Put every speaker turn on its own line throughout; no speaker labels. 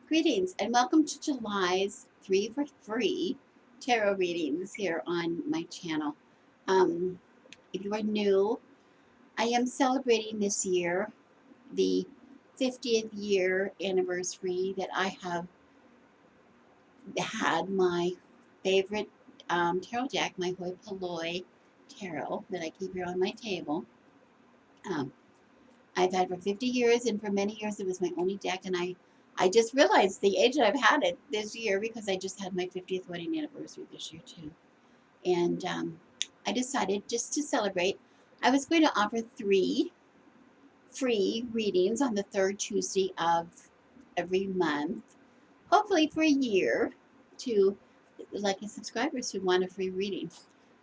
Greetings and welcome to July's 3 for Free tarot readings here on my channel. If you are new, I am celebrating this year the 50th year anniversary that I have had my favorite tarot deck, my Hoi Polloi tarot that I keep here on my table. Um, I've had for 50 years, and for many years it was my only deck. And I just realized the age that I've had it this year because I just had my 50th wedding anniversary this year too. And I decided just to celebrate, I was going to offer 3 free readings on the third Tuesday of every month, hopefully for a year, to like subscribers who want a free reading.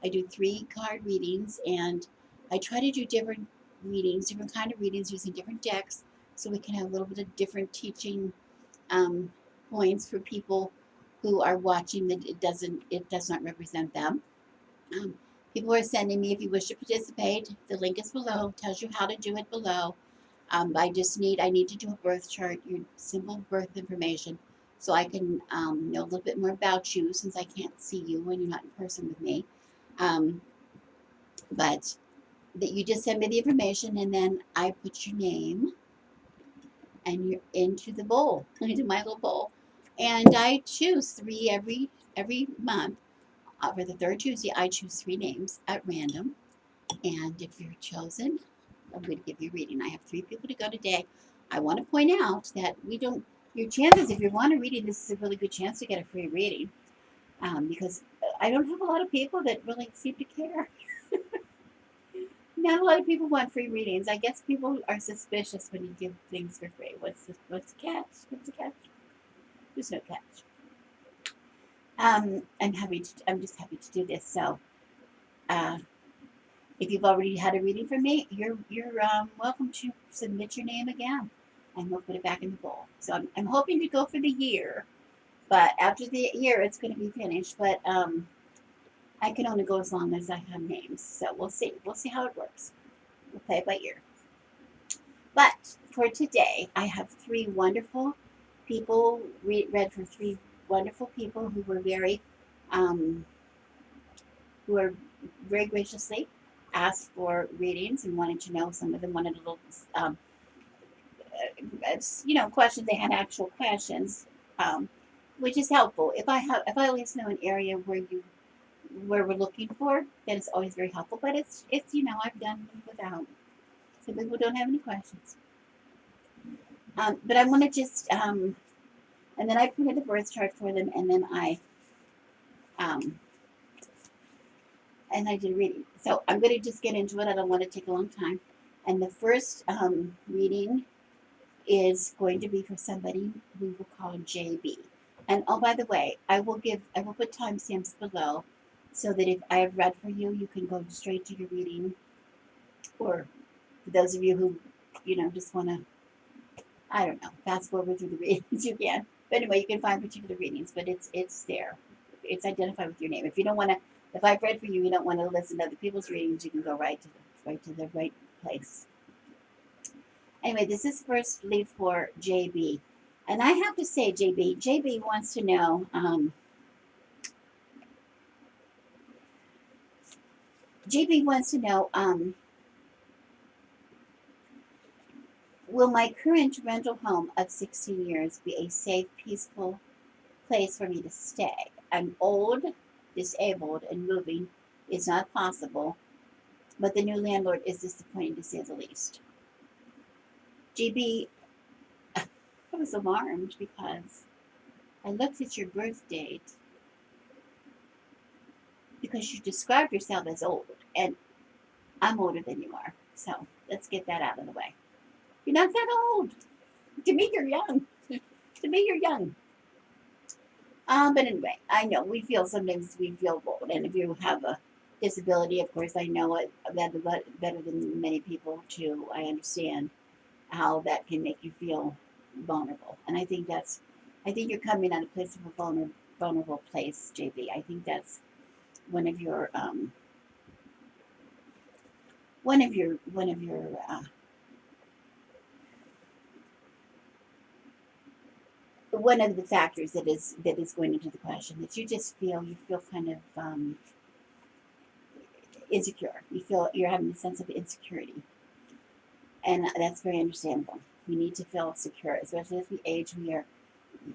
I do 3 card readings, and I try to do different readings, different kind of readings using different decks, so we can have a little bit of different teaching um, points for people who are watching that it does not represent them. Um, People are sending me, if you wish to participate, the link is below, tells you how to do it below. I need to do a birth chart, your simple birth information, so I can know a little bit more about you since I can't see you when you're not in person with me. Um, but that you just send me the information, and then I put your name and you're into the bowl, into my little bowl, and I choose 3 every month. For the third Tuesday, I choose 3 names at random, and if you're chosen, I'm going to give you a reading. I have 3 people to go today. I want to point out that we don't. Your chances, if you want a reading, this is a really good chance to get a free reading, because I don't have a lot of people that really seem to care. Not a lot of people want free readings. I guess people are suspicious when you give things for free. What's the catch? What's the catch? There's no catch. I'm just happy to do this. So, uh, if you've already had a reading from me, you're welcome to submit your name again, and we'll put it back in the bowl. So I'm hoping to go for the year, but after the year, it's going to be finished. But I can only go as long as I have names. So we'll see. We'll see how it works. We'll play it by ear. But for today, I have 3 wonderful people read for 3 wonderful people um, who were very graciously asked for readings and wanted to know. Some of them wanted a little, questions. They had actual questions, um, which is helpful. If I at least know an area where we're looking for, then it's always very helpful. But it's I've done without. Some people don't have any questions. But I want to just and then I printed the birth chart for them, um, and I did a reading. So I'm going to just get into it. I don't want to take a long time. And the first reading is going to be for somebody we will call JB. And oh, by the way, I will put timestamps below so that if I have read for you, you can go straight to your reading. Or for those of you who, just want to, I don't know, fast forward through the readings, you can. But anyway, you can find particular readings, but it's there. It's identified with your name. If you don't want to, if I've read for you, you don't want to listen to other people's readings, you can go right to the right place. Anyway, this is firstly for JB. And I have to say, JB wants to know, JB wants to know, will my current rental home of 16 years be a safe, peaceful place for me to stay? I'm old, disabled, and moving is not possible, but the new landlord is disappointing to say the least. JB, I was alarmed because I looked at your birth date because you described yourself as old, and I'm older than you are. So let's get that out of the way. You're not that old. To me, you're young. To me, you're young. But anyway, I know sometimes we feel old, and if you have a disability, of course, I know it better than many people too. I understand how that can make you feel vulnerable, and I think you're coming at a place of a vulnerable place, JB. I think that's one of your one of your one of the factors that is going into the question, that you feel kind of insecure. You're having a sense of insecurity, and that's very understandable. We need to feel secure, especially as we age.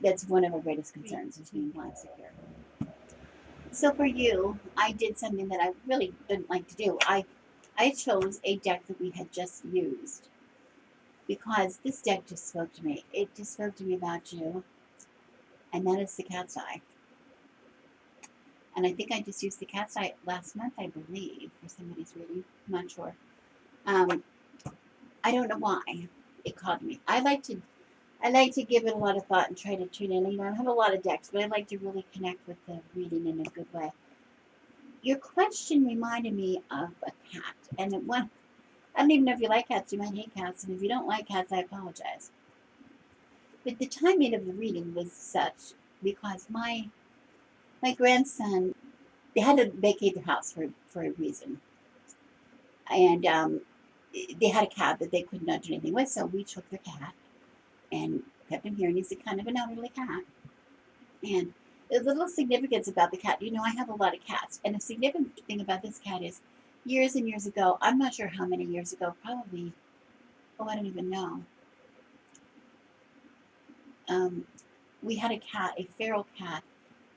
That's one of our greatest concerns, is being secure. So for you, I did something that I really didn't like to do. I chose a deck that we had just used, because this deck just spoke to me. It just spoke to me about you, and that is the cat's eye. And I think I just used the cat's eye last month, I believe, for somebody's reading. I'm not sure. I don't know why it called me. I like to give it a lot of thought and try to tune in. I have a lot of decks, but I like to really connect with the reading in a good way. Your question reminded me of a cat, and I don't even know if you like cats. You might hate cats, and if you don't like cats, I apologize. But the timing of the reading was such, because my grandson, they had to vacate their house for a reason, and they had a cat that they could not do anything with, so we took the cat and kept him here, and he's a kind of an elderly cat. And a little significance about the cat, I have a lot of cats, and a significant thing about this cat is, years and years ago, I'm not sure how many years ago, probably, I don't even know. We had a cat, a feral cat,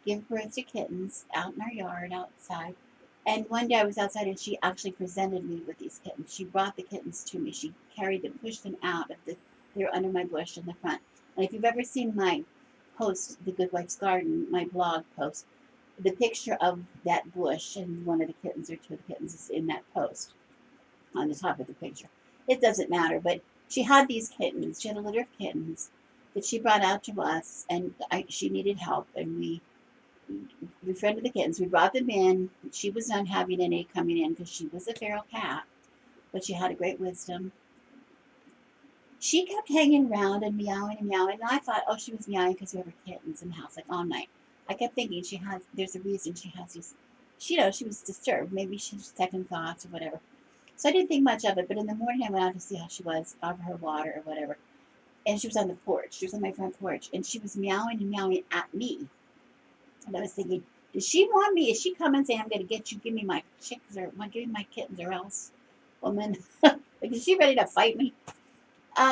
give birth to kittens out in our yard outside. And one day I was outside, and she actually presented me with these kittens. She brought the kittens to me. She carried them, pushed them out of they were under my bush in the front. And if you've ever seen my post, The Good Wife's Garden, my blog post, the picture of that bush and one of the kittens, or two of the kittens, is in that post on the top of the picture. It doesn't matter, but she had these kittens. She had a litter of kittens that she brought out to us, and she needed help, and we befriended the kittens. We brought them in. She was not having any coming in because she was a feral cat, but she had a great wisdom. She kept hanging around and meowing and meowing, and I thought, oh, she was meowing because we have her kittens in the house, like, all night. I kept thinking there's a reason she has these, she was disturbed. Maybe she had second thoughts or whatever. So I didn't think much of it, but in the morning I went out to see how she was, offer her water or whatever. And she was on the porch. She was on my front porch, and she was meowing and meowing at me. And I was thinking, does she want me? Is she coming saying, I'm going to get you, give me my chicks, or give me my kittens, or else, woman? Like, is she ready to fight me?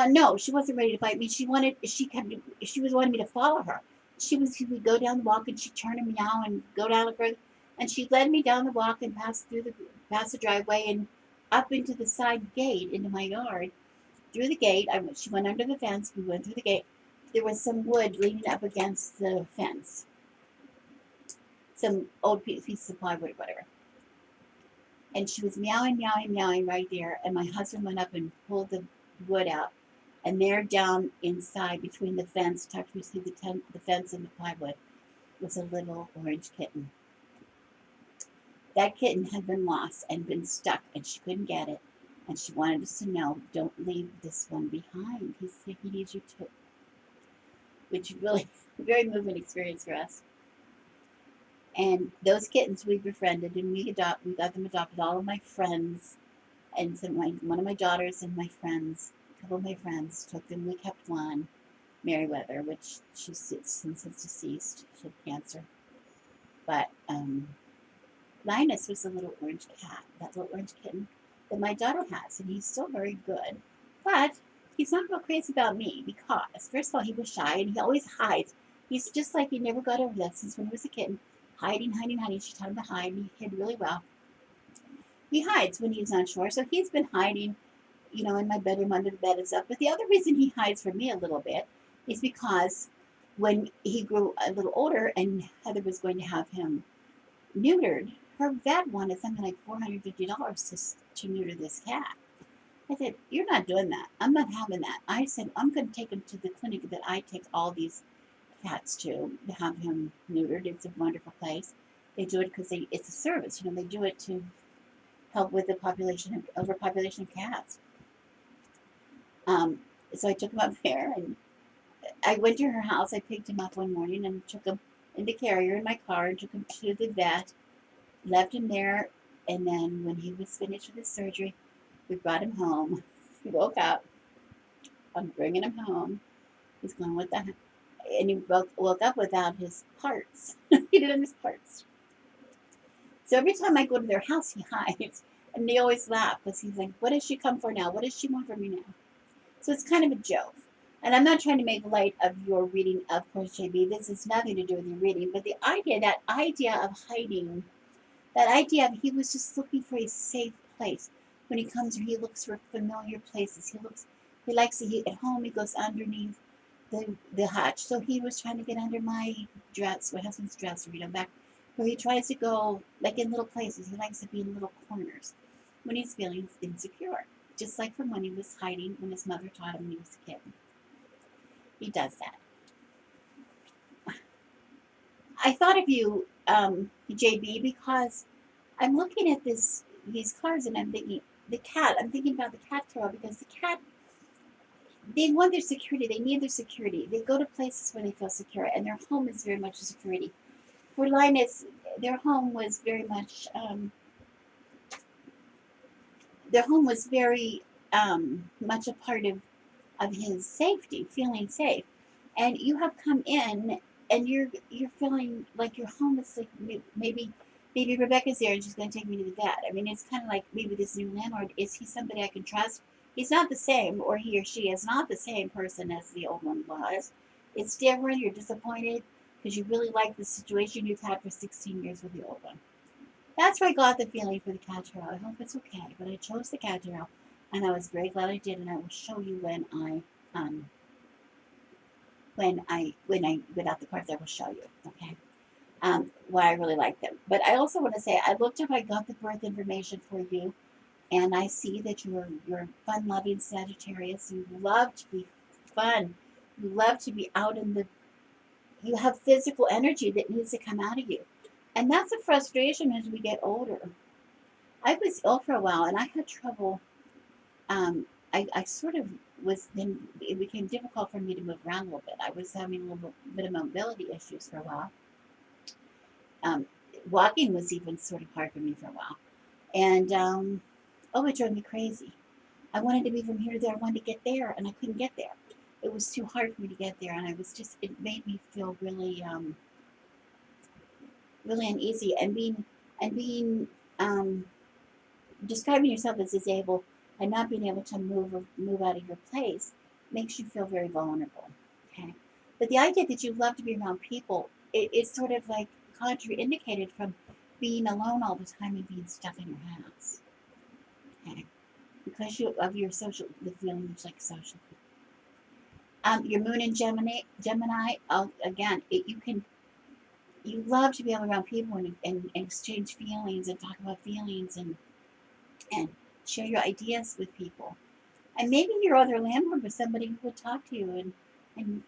No, she wasn't ready to fight me. She was wanting me to follow her. She would go down the walk, and she'd turn and meow and go down the road. And she led me down the walk and past the driveway and up into the side gate into my yard. Through the gate, she went under the fence. We went through the gate. There was some wood leaning up against the fence. Some old pieces of plywood or whatever. And she was meowing, meowing, meowing right there. And my husband went up and pulled the wood out. And there, down inside between the fence, tucked between the fence and the plywood, was a little orange kitten. That kitten had been lost and been stuck, and she couldn't get it. And she wanted us to know, don't leave this one behind. He needs you too. Which really, very moving experience for us. And those kittens we befriended, and we got them adopted. All of my friends, and so one of my daughters and my friends, a couple of my friends took them. We kept one, Meriwether, which she's since deceased. She had cancer. But Linus was a little orange cat, that little orange kitten that my daughter has, and he's still very good. But he's not real crazy about me, because, first of all, he was shy, and he always hides. He's just like, he never got over that since when he was a kitten. Hiding. She taught him to hide, and he hid really well. He hides when he's not sure, so he's been hiding, in my bedroom under the bed and stuff. But the other reason he hides from me a little bit is because when he grew a little older and Heather was going to have him neutered, her vet wanted something like $450 to neuter this cat. I said, you're not doing that. I'm not having that. I said, I'm going to take him to the clinic that I take all these cats to have him neutered. It's a wonderful place. They do it because it's a service. They do it to help with the overpopulation of cats. So I took him up there, and I went to her house. I picked him up one morning and took him in the carrier in my car and took him to the vet, left him there, and then when he was finished with his surgery, we brought him home. He woke up. I'm bringing him home. He's going, what the heck? and he woke up without his parts. He didn't have his parts. So every time I go to their house, he hides. And they always laugh because he's like, what does she come for now? What does she want from me now? So it's kind of a joke. And I'm not trying to make light of your reading, of course, JB. This has nothing to do with your reading. But that idea of hiding, that idea of he was just looking for a safe place. When he comes here, he looks for familiar places. He likes to eat at home. He goes underneath the hatch. So he was trying to get under my dress, my husband's dress, back where he tries to go like in little places. He likes to be in little corners when he's feeling insecure. Just like from when he was hiding when his mother taught him when he was a kid. He does that. I thought of you, JB, because I'm looking at these cards and I'm thinking the cat. I'm thinking about the cat tarot because the cat, they want their security. They need their security. They go to places where they feel secure, and their home is very much a security. For Linus, their home was very much much a part of his safety, feeling safe. And you have come in and you're feeling like your home is like maybe Rebecca's there and she's going to take me to the vet. I mean, it's kind of like maybe this new landlord, is he somebody I can trust? He's not the same, or he or she is not the same person as the old one was. It's different. You're disappointed because you really like the situation you've had for 16 years with the old one. That's where I got the feeling for the cat tarot. I hope it's okay, but I chose the cat tarot, and I was very glad I did. And I will show you when I get out the cards. I will show you. Okay. Why I really like them. But I also want to say I looked up. I got the birth information for you, and I see that you're fun-loving Sagittarius. You love to be fun. You love to be out in the. You have physical energy that needs to come out of you, and that's a frustration as we get older. I was ill for a while, and I had trouble. I sort of was then. It became difficult for me to move around a little bit. I was having a little bit of mobility issues for a while. Um, Walking was even sort of hard for me for a while, and oh, it drove me crazy. I wanted to be from here to there. I wanted to get there, and I couldn't get there. It was too hard for me to get there, and I was just. It made me feel really uneasy, and being um, describing yourself as disabled and not being able to move out of your place makes you feel very vulnerable. Okay, but the idea that you love to be around people, it's sort of like contraindicated from being alone all the time and being stuck in your house. Okay, because of your social, the feeling of like social. Your moon in Gemini. Again, you love to be around people and exchange feelings and talk about feelings and share your ideas with people. And maybe your other landlord was somebody who would talk to you and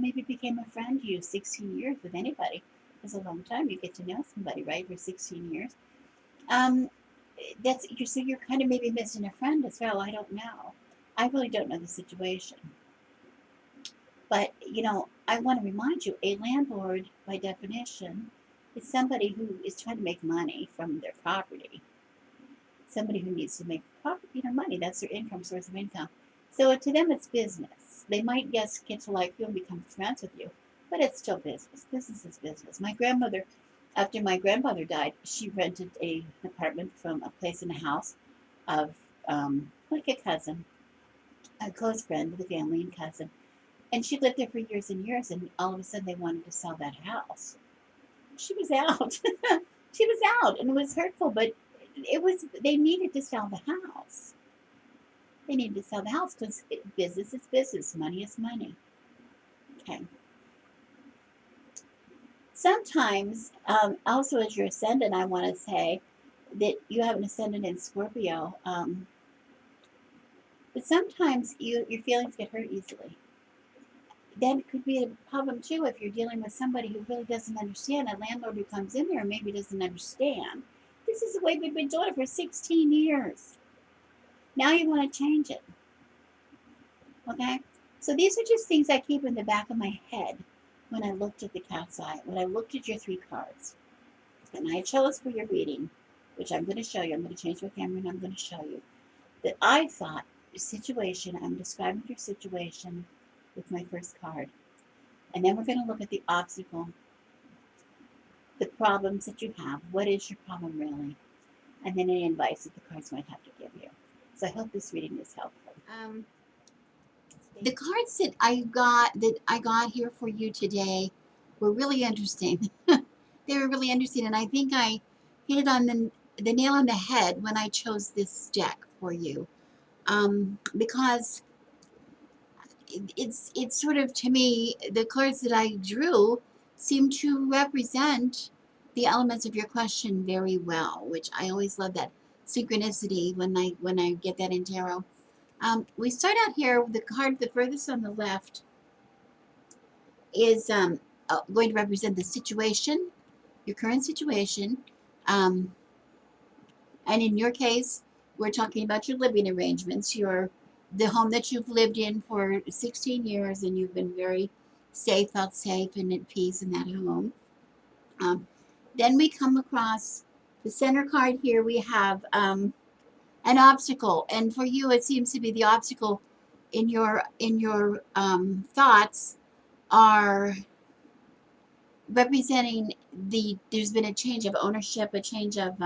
maybe became a friend to you. 16 years with anybody is a long time. You get to know somebody, right, for 16 years. Um, so you're kind of maybe missing a friend as well. I don't know. I really don't know the situation. But I want to remind you, a landlord, by definition, is somebody who is trying to make money from their property. Somebody who needs to make money. That's their income, source of income. So to them, it's business. They might, yes, get to like you and become friends with you, but it's still business. Business is business. My grandmother, after my grandfather died, she rented an apartment from a place in a house of like a cousin, a close friend of the family and cousin. And she lived there for years and years, and all of a sudden they wanted to sell that house. She was out. She was out, and it was hurtful, but they needed to sell the house. They needed to sell the house because business is business, money is money. Okay. Sometimes, also as your ascendant, I want to say that you have an ascendant in Scorpio, but sometimes your feelings get hurt easily. That could be a problem too if you're dealing with somebody who really doesn't understand, a landlord who comes in there and maybe doesn't understand. This is the way we've been doing it for 16 years. Now you want to change it. Okay? So these are just things I keep in the back of my head when I looked at the cat's eye, when I looked at your 3 cards. And I chose for your reading, which I'm going to show you. I'm going to change my camera and I'm going to show you that I thought your situation, I'm describing your situation, with my first card. And then we're going to look at the obstacle, the problems that you have. What is your problem really? And then any advice that the cards might have to give you. So I hope this reading is helpful. The cards that I got here for you today were really interesting. They were really interesting, and I think I hit it on the nail on the head when I chose this deck for you, because it's sort of, to me, the cards that I drew seem to represent the elements of your question very well, which I always love that synchronicity when I get that in tarot. We start out here with the card the furthest on the left is going to represent the situation, your current situation. Um, and in your case, we're talking about your living arrangements, the home that you've lived in for 16 years and you've been very safe, felt safe and at peace in that home. Then we come across the center card here. We have an obstacle, and for you, it seems to be the obstacle in your thoughts are representing there's been a change of ownership, a change of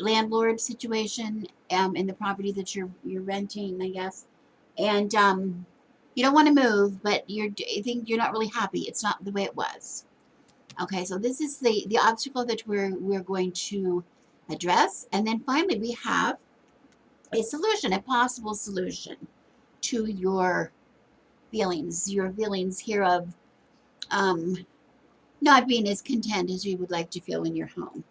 landlord situation in the property that you're renting, I guess, and you don't want to move, but I think you're not really happy. It's not the way it was. Okay, so this is the obstacle that we're going to address, and then finally we have a solution, a possible solution to your feelings here of not being as content as you would like to feel in your home.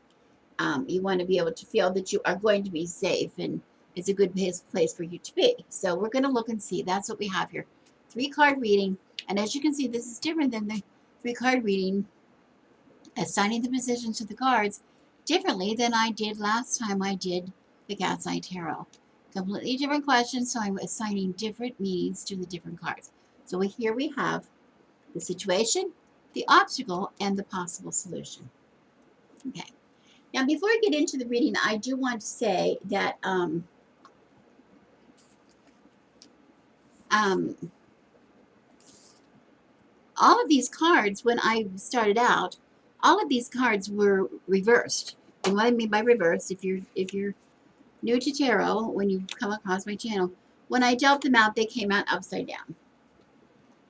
You want to be able to feel that you are going to be safe and it's a good place for you to be. So we're going to look and see. That's what we have here. 3-card reading. And as you can see, this is different than the 3-card reading, assigning the positions to the cards differently than I did last time I did the Gaslight Tarot. Completely different questions, so I'm assigning different meanings to the different cards. So here we have the situation, the obstacle, and the possible solution. Okay. Now, before I get into the reading, I do want to say that all of these cards, when I started out, all of these cards were reversed. And what I mean by reversed, if you're new to tarot, when you come across my channel, when I dealt them out, they came out upside down.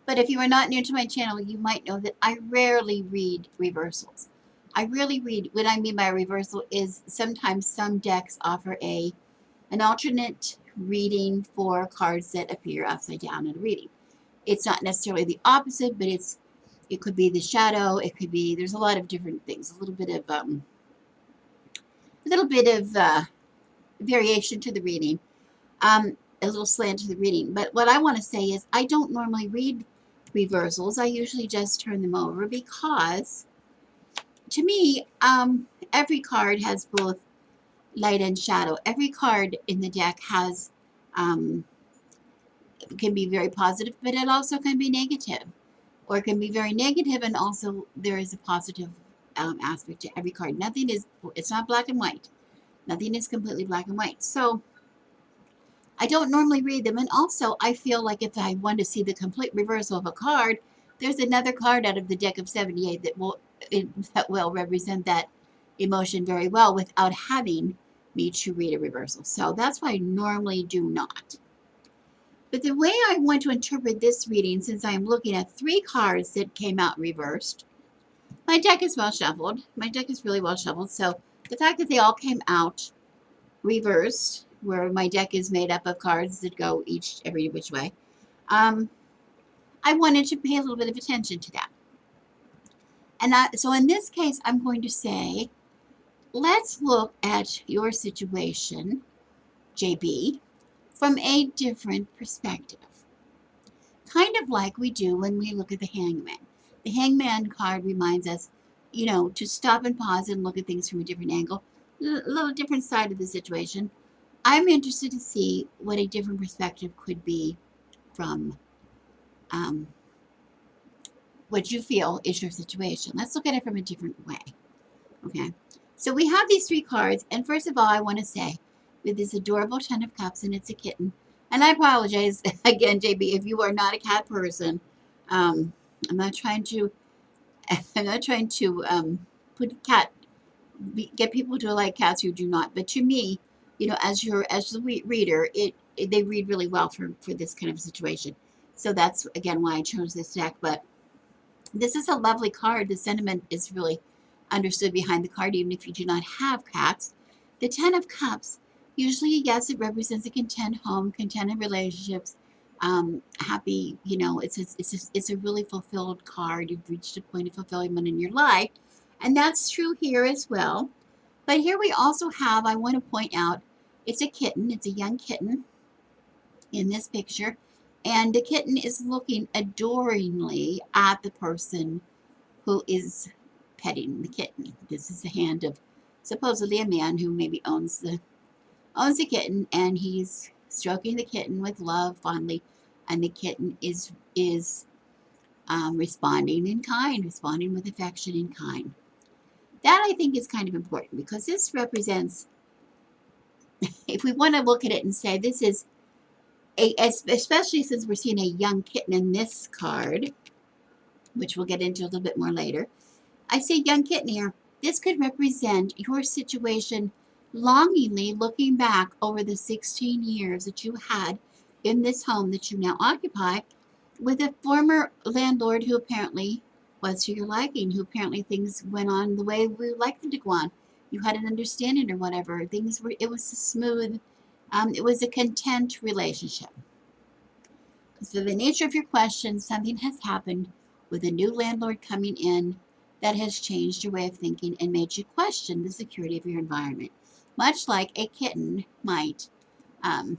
But if you are not new to my channel, you might know that I rarely read reversals. I really read, what I mean by a reversal is sometimes some decks offer an alternate reading for cards that appear upside down in a reading. It's not necessarily the opposite, but it could be the shadow. It could be, there's a lot of different things, a little bit of variation to the reading, a little slant to the reading. But what I want to say is I don't normally read reversals. I usually just turn them over because to me, every card has both light and shadow. Every card in the deck has can be very positive, but it also can be negative, or it can be very negative, and also there is a positive aspect to every card. It's not black and white. Nothing is completely black and white. So I don't normally read them, and also I feel like if I want to see the complete reversal of a card, there's another card out of the deck of 78 that will represent that emotion very well without having me to read a reversal. So that's why I normally do not. But the way I want to interpret this reading, since I'm looking at 3 cards that came out reversed, my deck is well shuffled. My deck is really well shuffled. So the fact that they all came out reversed, where my deck is made up of cards that go every which way, I wanted to pay a little bit of attention to that. And so in this case, I'm going to say, let's look at your situation, JB, from a different perspective. Kind of like we do when we look at the Hangman. The Hangman card reminds us, to stop and pause and look at things from a different angle, a little different side of the situation. I'm interested to see what a different perspective could be from what you feel is your situation. Let's look at it from a different way. Okay, so we have these 3 cards, and first of all, I want to say, with this adorable 10 of Cups, and it's a kitten, And I apologize again, JB, if you are not a cat person. Um, I'm not trying to. I'm not trying to put cat get people to like cats who do not. But to me, as the reader, they read really well for this kind of situation. So that's again why I chose this deck. But this is a lovely card. The sentiment is really understood behind the card, even if you do not have cats. The Ten of Cups, usually, yes, it represents a content home, contented relationships, happy, it's a really fulfilled card. You've reached a point of fulfillment in your life. And that's true here as well. But here we also have, I want to point out, it's a kitten, it's a young kitten in this picture. And the kitten is looking adoringly at the person who is petting the kitten. This is the hand of supposedly a man who maybe owns the kitten, and he's stroking the kitten with love fondly, and the kitten is responding in kind, responding with affection in kind. That I think is kind of important because this represents, if we want to look at it and say this is especially since we're seeing a young kitten in this card, which we'll get into a little bit more later. I say young kitten here. This could represent your situation longingly looking back over the 16 years that you had in this home that you now occupy with a former landlord who apparently was to your liking, who apparently things went on the way we like them to go on. You had an understanding or whatever. It was smooth. It was a content relationship. So the nature of your question, something has happened with a new landlord coming in that has changed your way of thinking and made you question the security of your environment. Much like a kitten might um,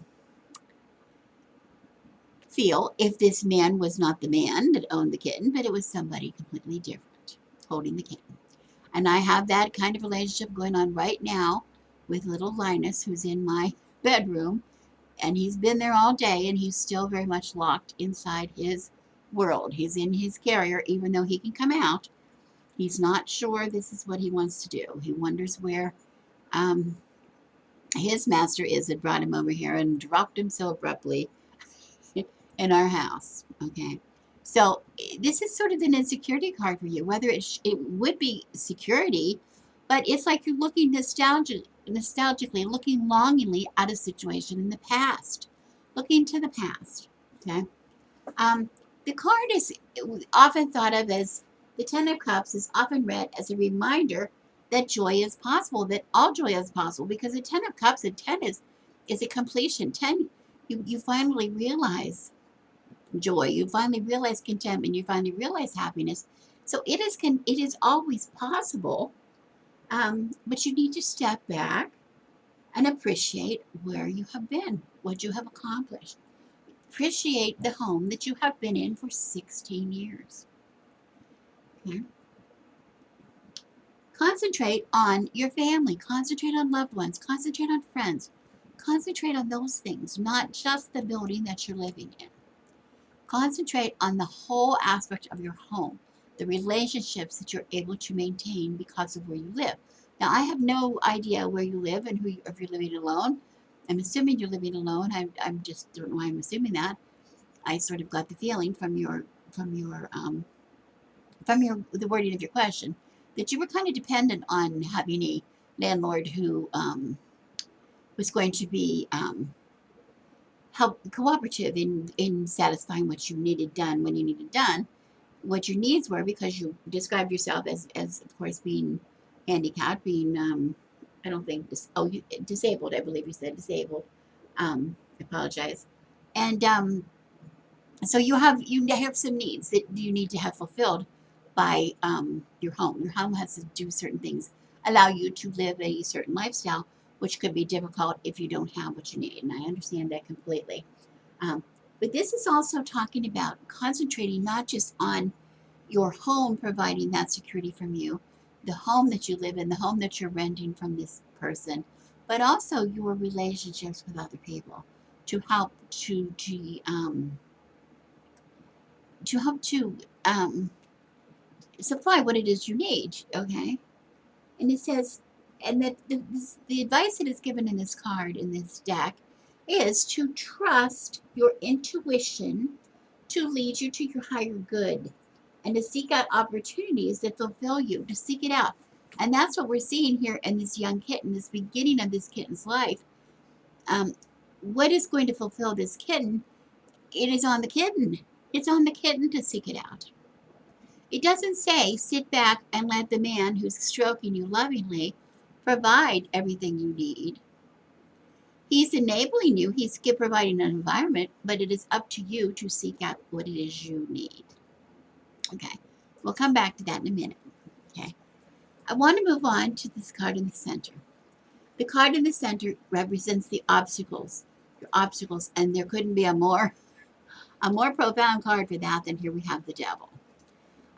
feel if this man was not the man that owned the kitten, but it was somebody completely different holding the kitten. And I have that kind of relationship going on right now with little Linus, who's in my bedroom, and he's been there all day and he's still very much locked inside his world. He's in his carrier, even though he can come out. He's not sure this is what he wants to do. He wonders where um, his master is that brought him over here and dropped him so abruptly in our house. Okay. So this is sort of an insecurity card for you, whether it would be security, but it's like you're looking nostalgically, looking longingly at a situation in the past, looking to the past. Okay. Um, the card is often thought of as the Ten of Cups is often read as a reminder that joy is possible, that all joy is possible, because the Ten of Cups and ten is a completion. Ten, you finally realize joy, you finally realize contentment, you finally realize happiness. So it is always possible, but you need to step back and appreciate where you have been, what you have accomplished. Appreciate the home that you have been in for 16 years. Okay? Concentrate on your family, concentrate on loved ones, concentrate on friends, concentrate on those things, not just the building that you're living in. Concentrate on the whole aspect of your home, the relationships that you're able to maintain because of where you live. Now, I have no idea where you live and if you're living alone. I'm assuming you're living alone. I'm just don't know why I'm assuming that. I sort of got the feeling from your the wording of your question that you were kind of dependent on having a landlord who was going to be help cooperative in satisfying what you needed done when you needed done, what your needs were, because you described yourself as of course being handicapped, being I don't think disabled. I believe you said disabled. I apologize. And so you have some needs that you need to have fulfilled by your home. Your home has to do certain things, allow you to live a certain lifestyle, which could be difficult if you don't have what you need. And I understand that completely. Um, but this is also talking about concentrating not just on your home providing that security from you, the home that you live in, the home that you're renting from this person, but also your relationships with other people to help to help to supply what it is you need. Okay, and it says, and that the advice that is given in this card in this deck is to trust your intuition to lead you to your higher good and to seek out opportunities that fulfill you, to seek it out. And that's what we're seeing here in this young kitten, this beginning of this kitten's life. What is going to fulfill this kitten? It is on the kitten. It's on the kitten to seek it out. It doesn't say sit back and let the man who's stroking you lovingly provide everything you need. He's enabling you, he's providing an environment, but it is up to you to seek out what it is you need. Okay, we'll come back to that in a minute. Okay, I want to move on to this card in the center. The card in the center represents the obstacles, your obstacles, and there couldn't be a more profound card for that than here we have the devil.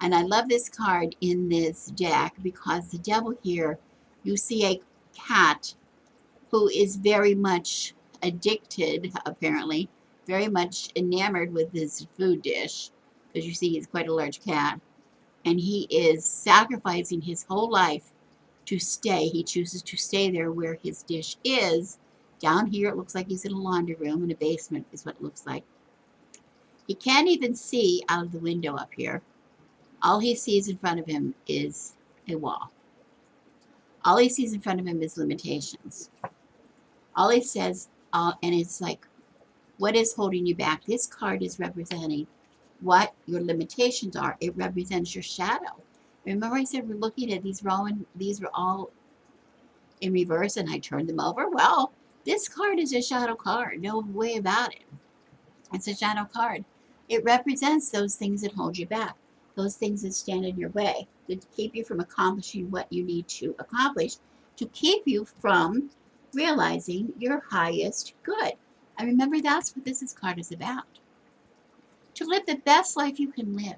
And I love this card in this deck because the devil here, you see a cat who is very much addicted, apparently, very much enamored with his food dish, because you see he's quite a large cat, and he is sacrificing his whole life to stay. He chooses to stay there where his dish is. Down here, it looks like he's in a laundry room, in a basement is what it looks like. He can't even see out of the window up here. All he sees in front of him is a wall. All he sees in front of him is limitations. All he says, and it's like, what is holding you back? This card is representing what your limitations are. It represents your shadow. Remember I said we're looking at these were all in reverse and I turned them over? Well, this card is a shadow card. No way about it. It's a shadow card. It represents those things that hold you back, those things that stand in your way, that keep you from accomplishing what you need to accomplish, to keep you from realizing your highest good. And remember, that's what this card is about. To live the best life you can live.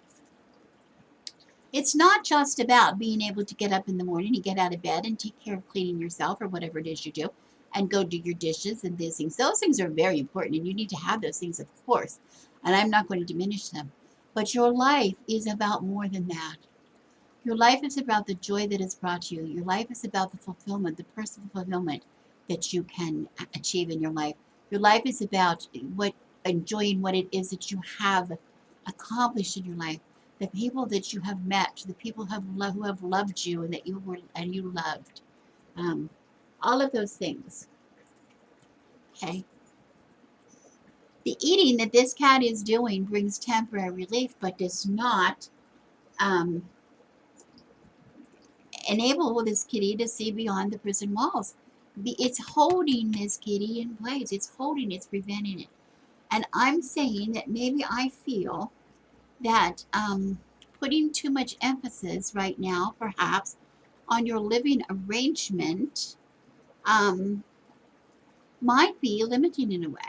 It's not just about being able to get up in the morning and get out of bed and take care of cleaning yourself or whatever it is you do and go do your dishes and these things. Those things are very important and you need to have those things, of course. And I'm not going to diminish them. But your life is about more than that. Your life is about the joy that is brought to you. Your life is about the fulfillment, the personal fulfillment that you can achieve in your life. Your life is about enjoying what it is that you have accomplished in your life. The people that you have met, the people who have loved you and that you loved. All of those things. Okay. The eating that this cat is doing brings temporary relief, but does not enable this kitty to see beyond the prison walls. It's holding this kitty in place. It's holding, it's preventing it. And I'm saying that maybe I feel that putting too much emphasis right now, perhaps, on your living arrangement might be limiting in a way.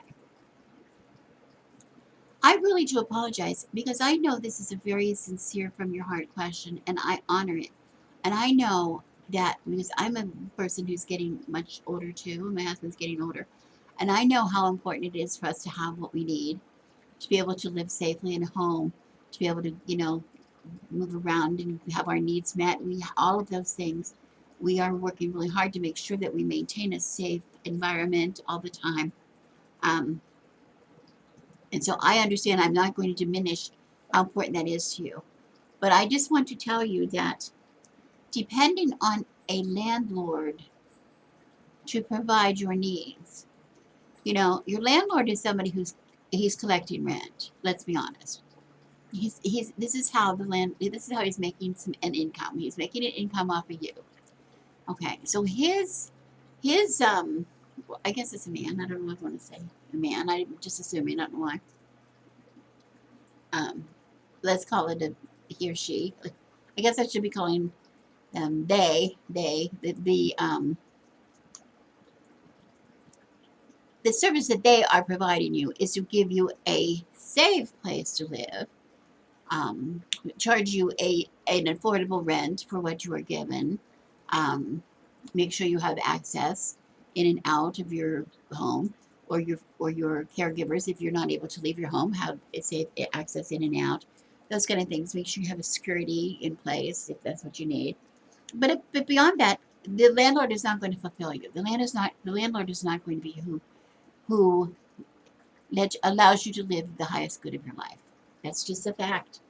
I really do apologize because I know this is a very sincere from your heart question and I honor it. And I know that because I'm a person who's getting much older too, and my husband's getting older, and I know how important it is for us to have what we need to be able to live safely in a home, to be able to, move around and have our needs met. All of those things. We are working really hard to make sure that we maintain a safe environment all the time. And so I understand I'm not going to diminish how important that is to you. But I just want to tell you that depending on a landlord to provide your needs, your landlord is somebody he's collecting rent. Let's be honest. This is how he's making an income. He's making an income off of you. Okay, so his I guess it's a man. I don't know if I want to say a man. I'm just assuming. I don't know why. Let's call it a he or she. I guess I should be calling them they. The service that they are providing you is to give you a safe place to live, charge you an affordable rent for what you are given, make sure you have access in and out of your home, or your caregivers, if you're not able to leave your home, have safe access in and out, those kind of things. Make sure you have a security in place if that's what you need. But beyond that, the landlord is not going to fulfill you. The landlord is not going to be who allows you to live the highest good of your life. That's just a fact.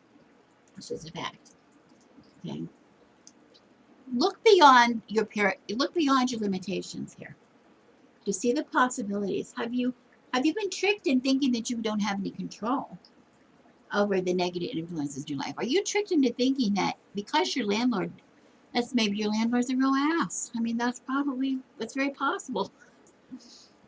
It's just a fact. Okay. Look beyond your limitations here to see the possibilities. Have you been tricked in thinking that you don't have any control over the negative influences in your life? Are you tricked into thinking that because your landlord, that's maybe your landlord's a real ass? I mean, that's very possible.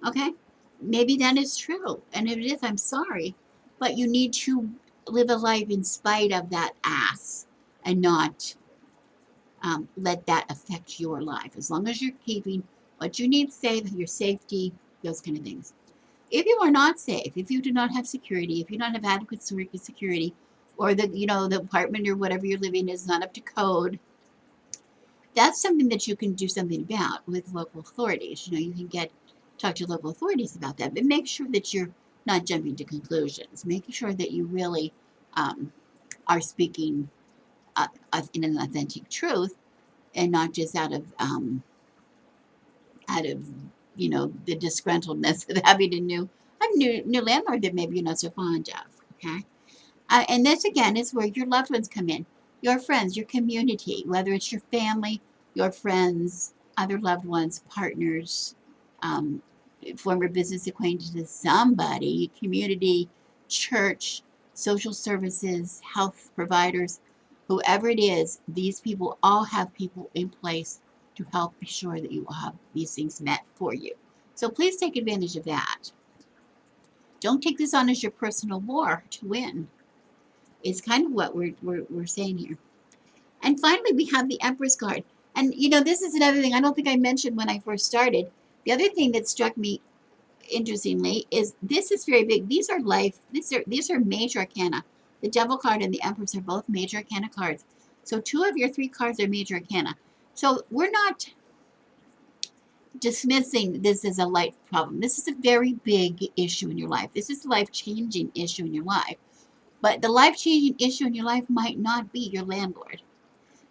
Okay, maybe that is true, and if it is, I'm sorry, but you need to live a life in spite of that ass, and not let that affect your life. As long as you're keeping what you need safe, your safety, those kind of things. If you are not safe, if you do not have security, if you don't have adequate security, or the apartment or whatever you're living in is not up to code, that's something that you can do something about with local authorities. You can talk to local authorities about that, but make sure that you're not jumping to conclusions. Making sure that you really are speaking in an authentic truth, and not just out of the disgruntledness of having a new landlord that maybe you're not so fond of. Okay. And this again is where your loved ones come in, your friends, your community, whether it's your family, your friends, other loved ones, partners, um, former business acquaintances, somebody, community, church, social services, health providers, whoever it is. These people all have people in place to help be sure that you will have these things met for you. So please take advantage of that. Don't take this on as your personal war to win. Is kind of what we're saying here. And finally, we have the Empress card. And this is another thing I don't think I mentioned when I first started. The other thing that struck me interestingly is this is very big. These are major arcana. The Devil card and the Empress are both major arcana cards. So 2 of your 3 cards are major arcana. So we're not dismissing this as a light problem. This is a very big issue in your life. This is a life-changing issue in your life. But the life-changing issue in your life might not be your landlord.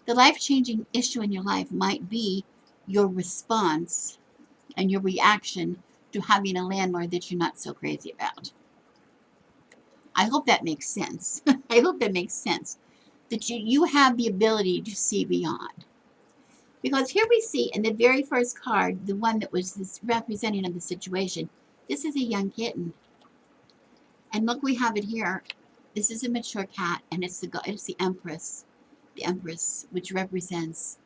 The life-changing issue in your life might be your response and your reaction to having a landlord that you're not so crazy about. I hope that makes sense. I hope that makes sense. That you have the ability to see beyond. Because here we see in the very first card, the one that was this representing of the situation, this is a young kitten. And look, we have it here. This is a mature cat, and it's the Empress. The Empress, which represents,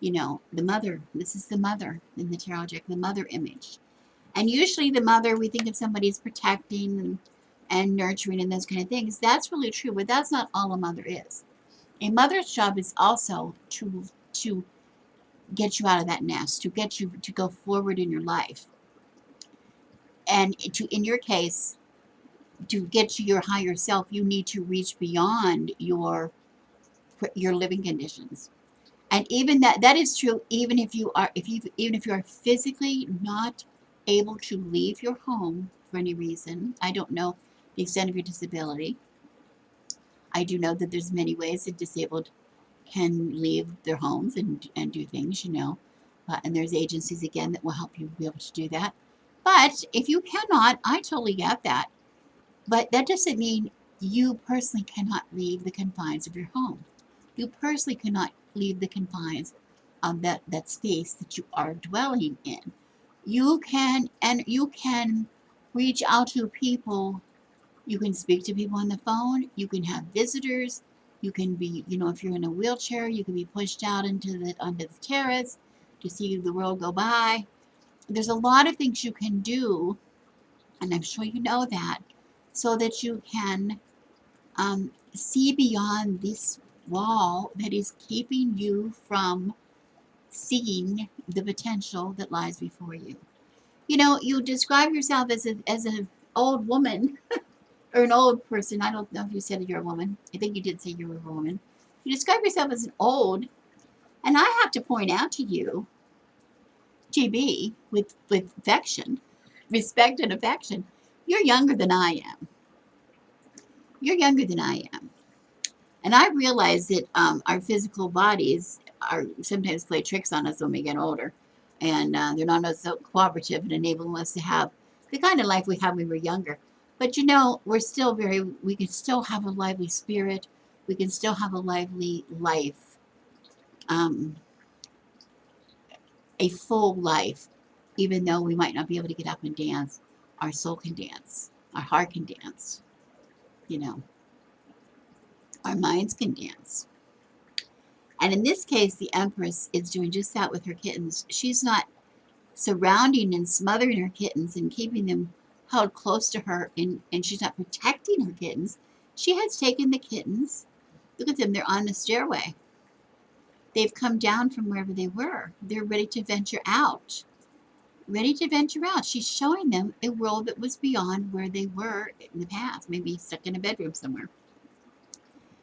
the mother. This is the mother in the tarot deck, the mother image. And usually the mother, we think of somebody as protecting and nurturing and those kind of things. That's really true, but that's not all a mother is. A mother's job is also to get you out of that nest, to get you to go forward in your life. And in your case, to get to your higher self, you need to reach beyond your living conditions. And even that is true even if you are physically not able to leave your home for any reason. I don't know the extent of your disability. I do know that there's many ways that disabled can leave their homes and do things, and there's agencies again that will help you be able to do that. But if you cannot, I totally get that. But that doesn't mean you personally cannot leave the confines of your home. You personally cannot leave the confines of that space that you are dwelling in. You can reach out to people. You can speak to people on the phone. You can have visitors. You can be, if you're in a wheelchair, you can be pushed out onto the terrace to see the world go by. There's a lot of things you can do, and I'm sure you know that, so that you can see beyond this wall that is keeping you from seeing the potential that lies before you. You describe yourself as an old woman or an old person. I don't know if you said you're a woman. I think you did say you were a woman. You describe yourself as an old, and I have to point out to you, GB, with affection, respect and affection, you're younger than I am. You're younger than I am. And I realize that our physical bodies are sometimes play tricks on us when we get older. And they're not so cooperative in enabling us to have the kind of life we had when we were younger. But you know, we can still have a lively spirit. We can still have a lively life, um, a full life, even though we might not be able to get up and dance. Our soul can dance. Our heart can dance. You know, our minds can dance. And in this case, the Empress is doing just that with her kittens. She's not surrounding and smothering her kittens and keeping them held close to her, and she's not protecting her kittens. She has taken the kittens. Look at them, they're on the stairway. They've come down from wherever they were. They're ready to venture out. Ready to venture out. She's showing them a world that was beyond where they were in the past, maybe stuck in a bedroom somewhere.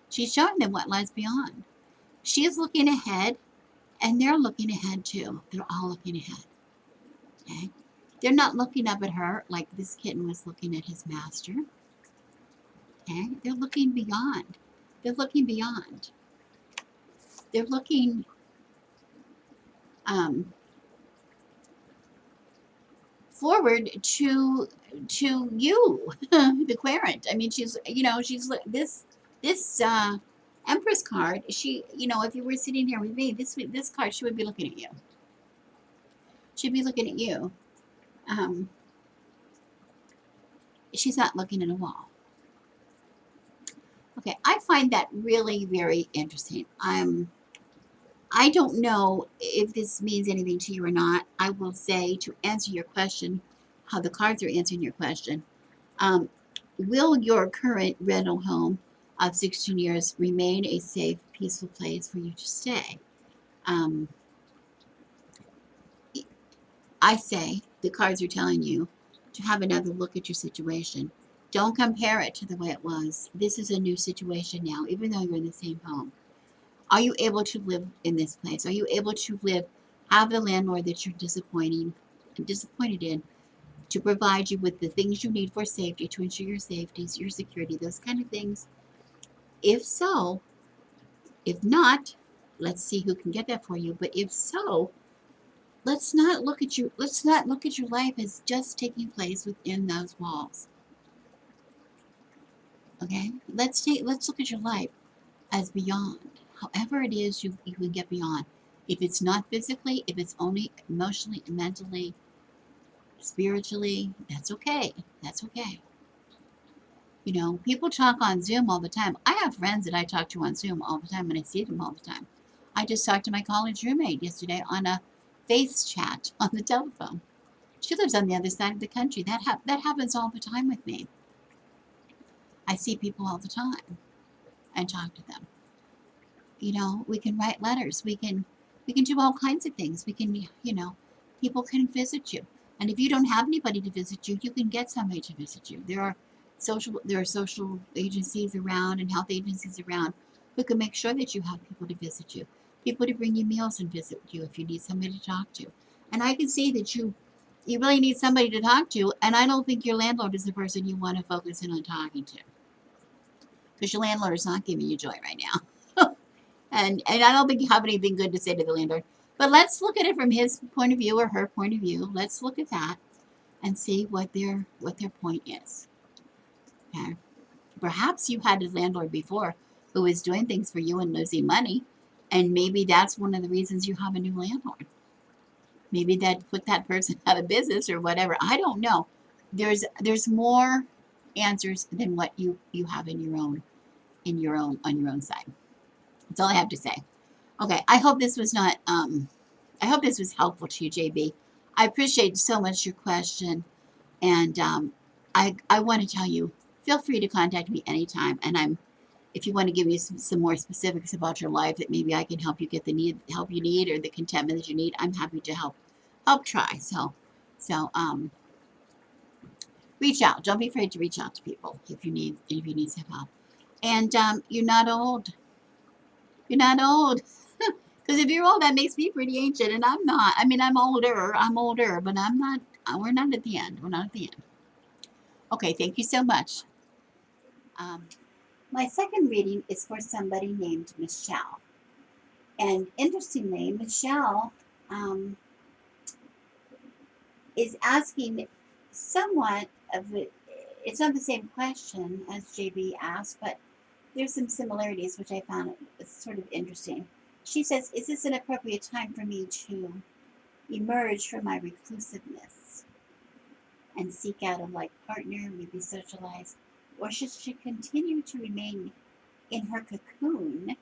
She's showing them what lies beyond. She is looking ahead, and they're looking ahead too. They're all looking ahead. Okay? They're not looking up at her like this kitten was looking at his master. Okay? They're looking beyond. They're looking beyond. They're looking forward to you, the querent. I mean, she's this Empress card. She, if you were sitting here with me, this card, she would be looking at you. She'd be looking at you. She's not looking at a wall. Okay, I find that really very interesting. I don't know if this means anything to you or not. I will say, to answer your question, how the cards are answering your question. Will your current rental home of 16 years remain a safe, peaceful place for you to stay? I say the cards are telling you to have another look at your situation. Don't compare it to the way it was. This is a new situation now, even though you're in the same home. Are you able to live in this place? Are you able to have the landlord that you're disappointed in, to provide you with the things you need for safety, to ensure your safety, your security, those kind of things? If so, if not, let's see who can get that for you. But if so, let's not look at your life as just taking place within those walls. Okay? Let's look at your life as beyond. However it is you can get beyond. If it's not physically, if it's only emotionally, mentally, spiritually, that's okay. That's okay. People talk on Zoom all the time. I have friends that I talk to on Zoom all the time, and I see them all the time. I just talked to my college roommate yesterday on a face chat on the telephone. She lives on the other side of the country. That happens all the time with me. I see people all the time and talk to them. We can write letters. We can do all kinds of things. We can, people can visit you. And if you don't have anybody to visit you, you can get somebody to visit you. There are social agencies around and health agencies around who can make sure that you have people to visit you, people to bring you meals and visit you if you need somebody to talk to. And I can see that you really need somebody to talk to, and I don't think your landlord is the person you want to focus in on talking to, because your landlord is not giving you joy right now. And I don't think you have anything good to say to the landlord. But let's look at it from his point of view or her point of view. Let's look at that and see what their point is. Okay. Perhaps you had a landlord before who was doing things for you and losing money, and maybe that's one of the reasons you have a new landlord. Maybe that put that person out of business or whatever. I don't know. There's more answers than what you have on your own side. That's all I have to say. Okay, I hope this was not. I hope this was helpful to you, JB. I appreciate so much your question, and I want to tell you, feel free to contact me anytime. And if you want to give me some more specifics about your life that maybe I can help you get the help you need or the contentment that you need, I'm happy to help try. So reach out. Don't be afraid to reach out to people if you need some help. And you're not old. You're not old. Because if you're old, that makes me pretty ancient, and I'm not. I mean, I'm older, but I'm not. We're not at the end. We're not at the end. Okay, thank you so much. My second reading is for somebody named Michele. And interestingly, Michele is asking somewhat of it. It's not the same question as JB asked, but there's some similarities which I found sort of interesting. She says, "Is this an appropriate time for me to emerge from my reclusiveness and seek out a like partner, maybe socialize, or should she continue to remain in her cocoon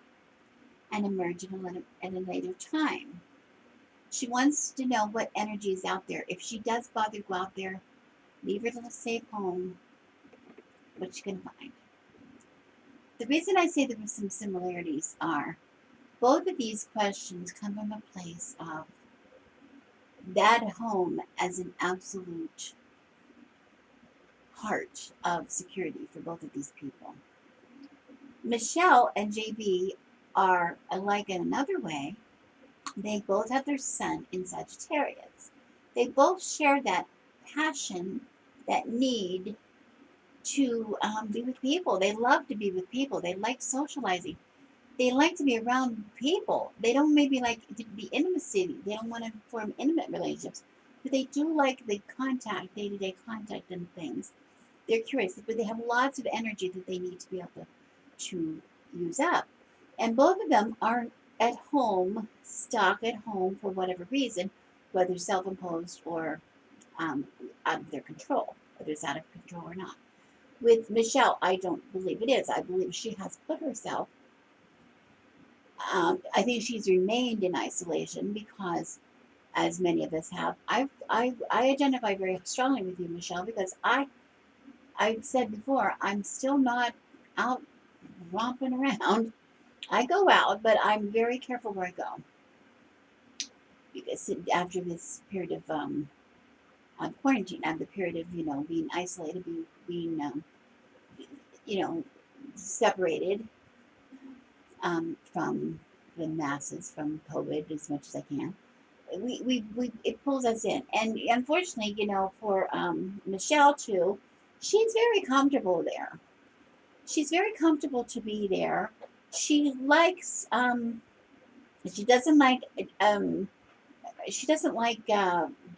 and emerge at a later time?" She wants to know what energy is out there. If she does bother go out there, leave her little safe home, what you can find. The reason I say there were some similarities are both of these questions come from a place of that home as an absolute heart of security for both of these people. Michele and JB are alike in another way. They both have their sun in Sagittarius. They both share that passion, that need to be with people. They love to be with people. They like socializing. They like to be around people. They don't maybe like the intimacy. They don't want to form intimate relationships, but they do like the contact, day-to-day contact and things. They're curious, but they have lots of energy that they need to be able to use up. And both of them are at home, stuck at home for whatever reason, whether self-imposed or out of their control, whether it's out of control or not. With Michele, I don't believe it is. I believe she has put herself, I think she's remained in isolation because, as many of us have, I identify very strongly with you, Michele, because I've said before, I'm still not out romping around. I go out, but I'm very careful where I go because after this period of quarantine, after the period of being isolated, being separated from the masses, from COVID as much as I can. We it pulls us in, and unfortunately, for Michele too, she's very comfortable there. She's very comfortable to be there. She likes. She doesn't like. Um, she doesn't like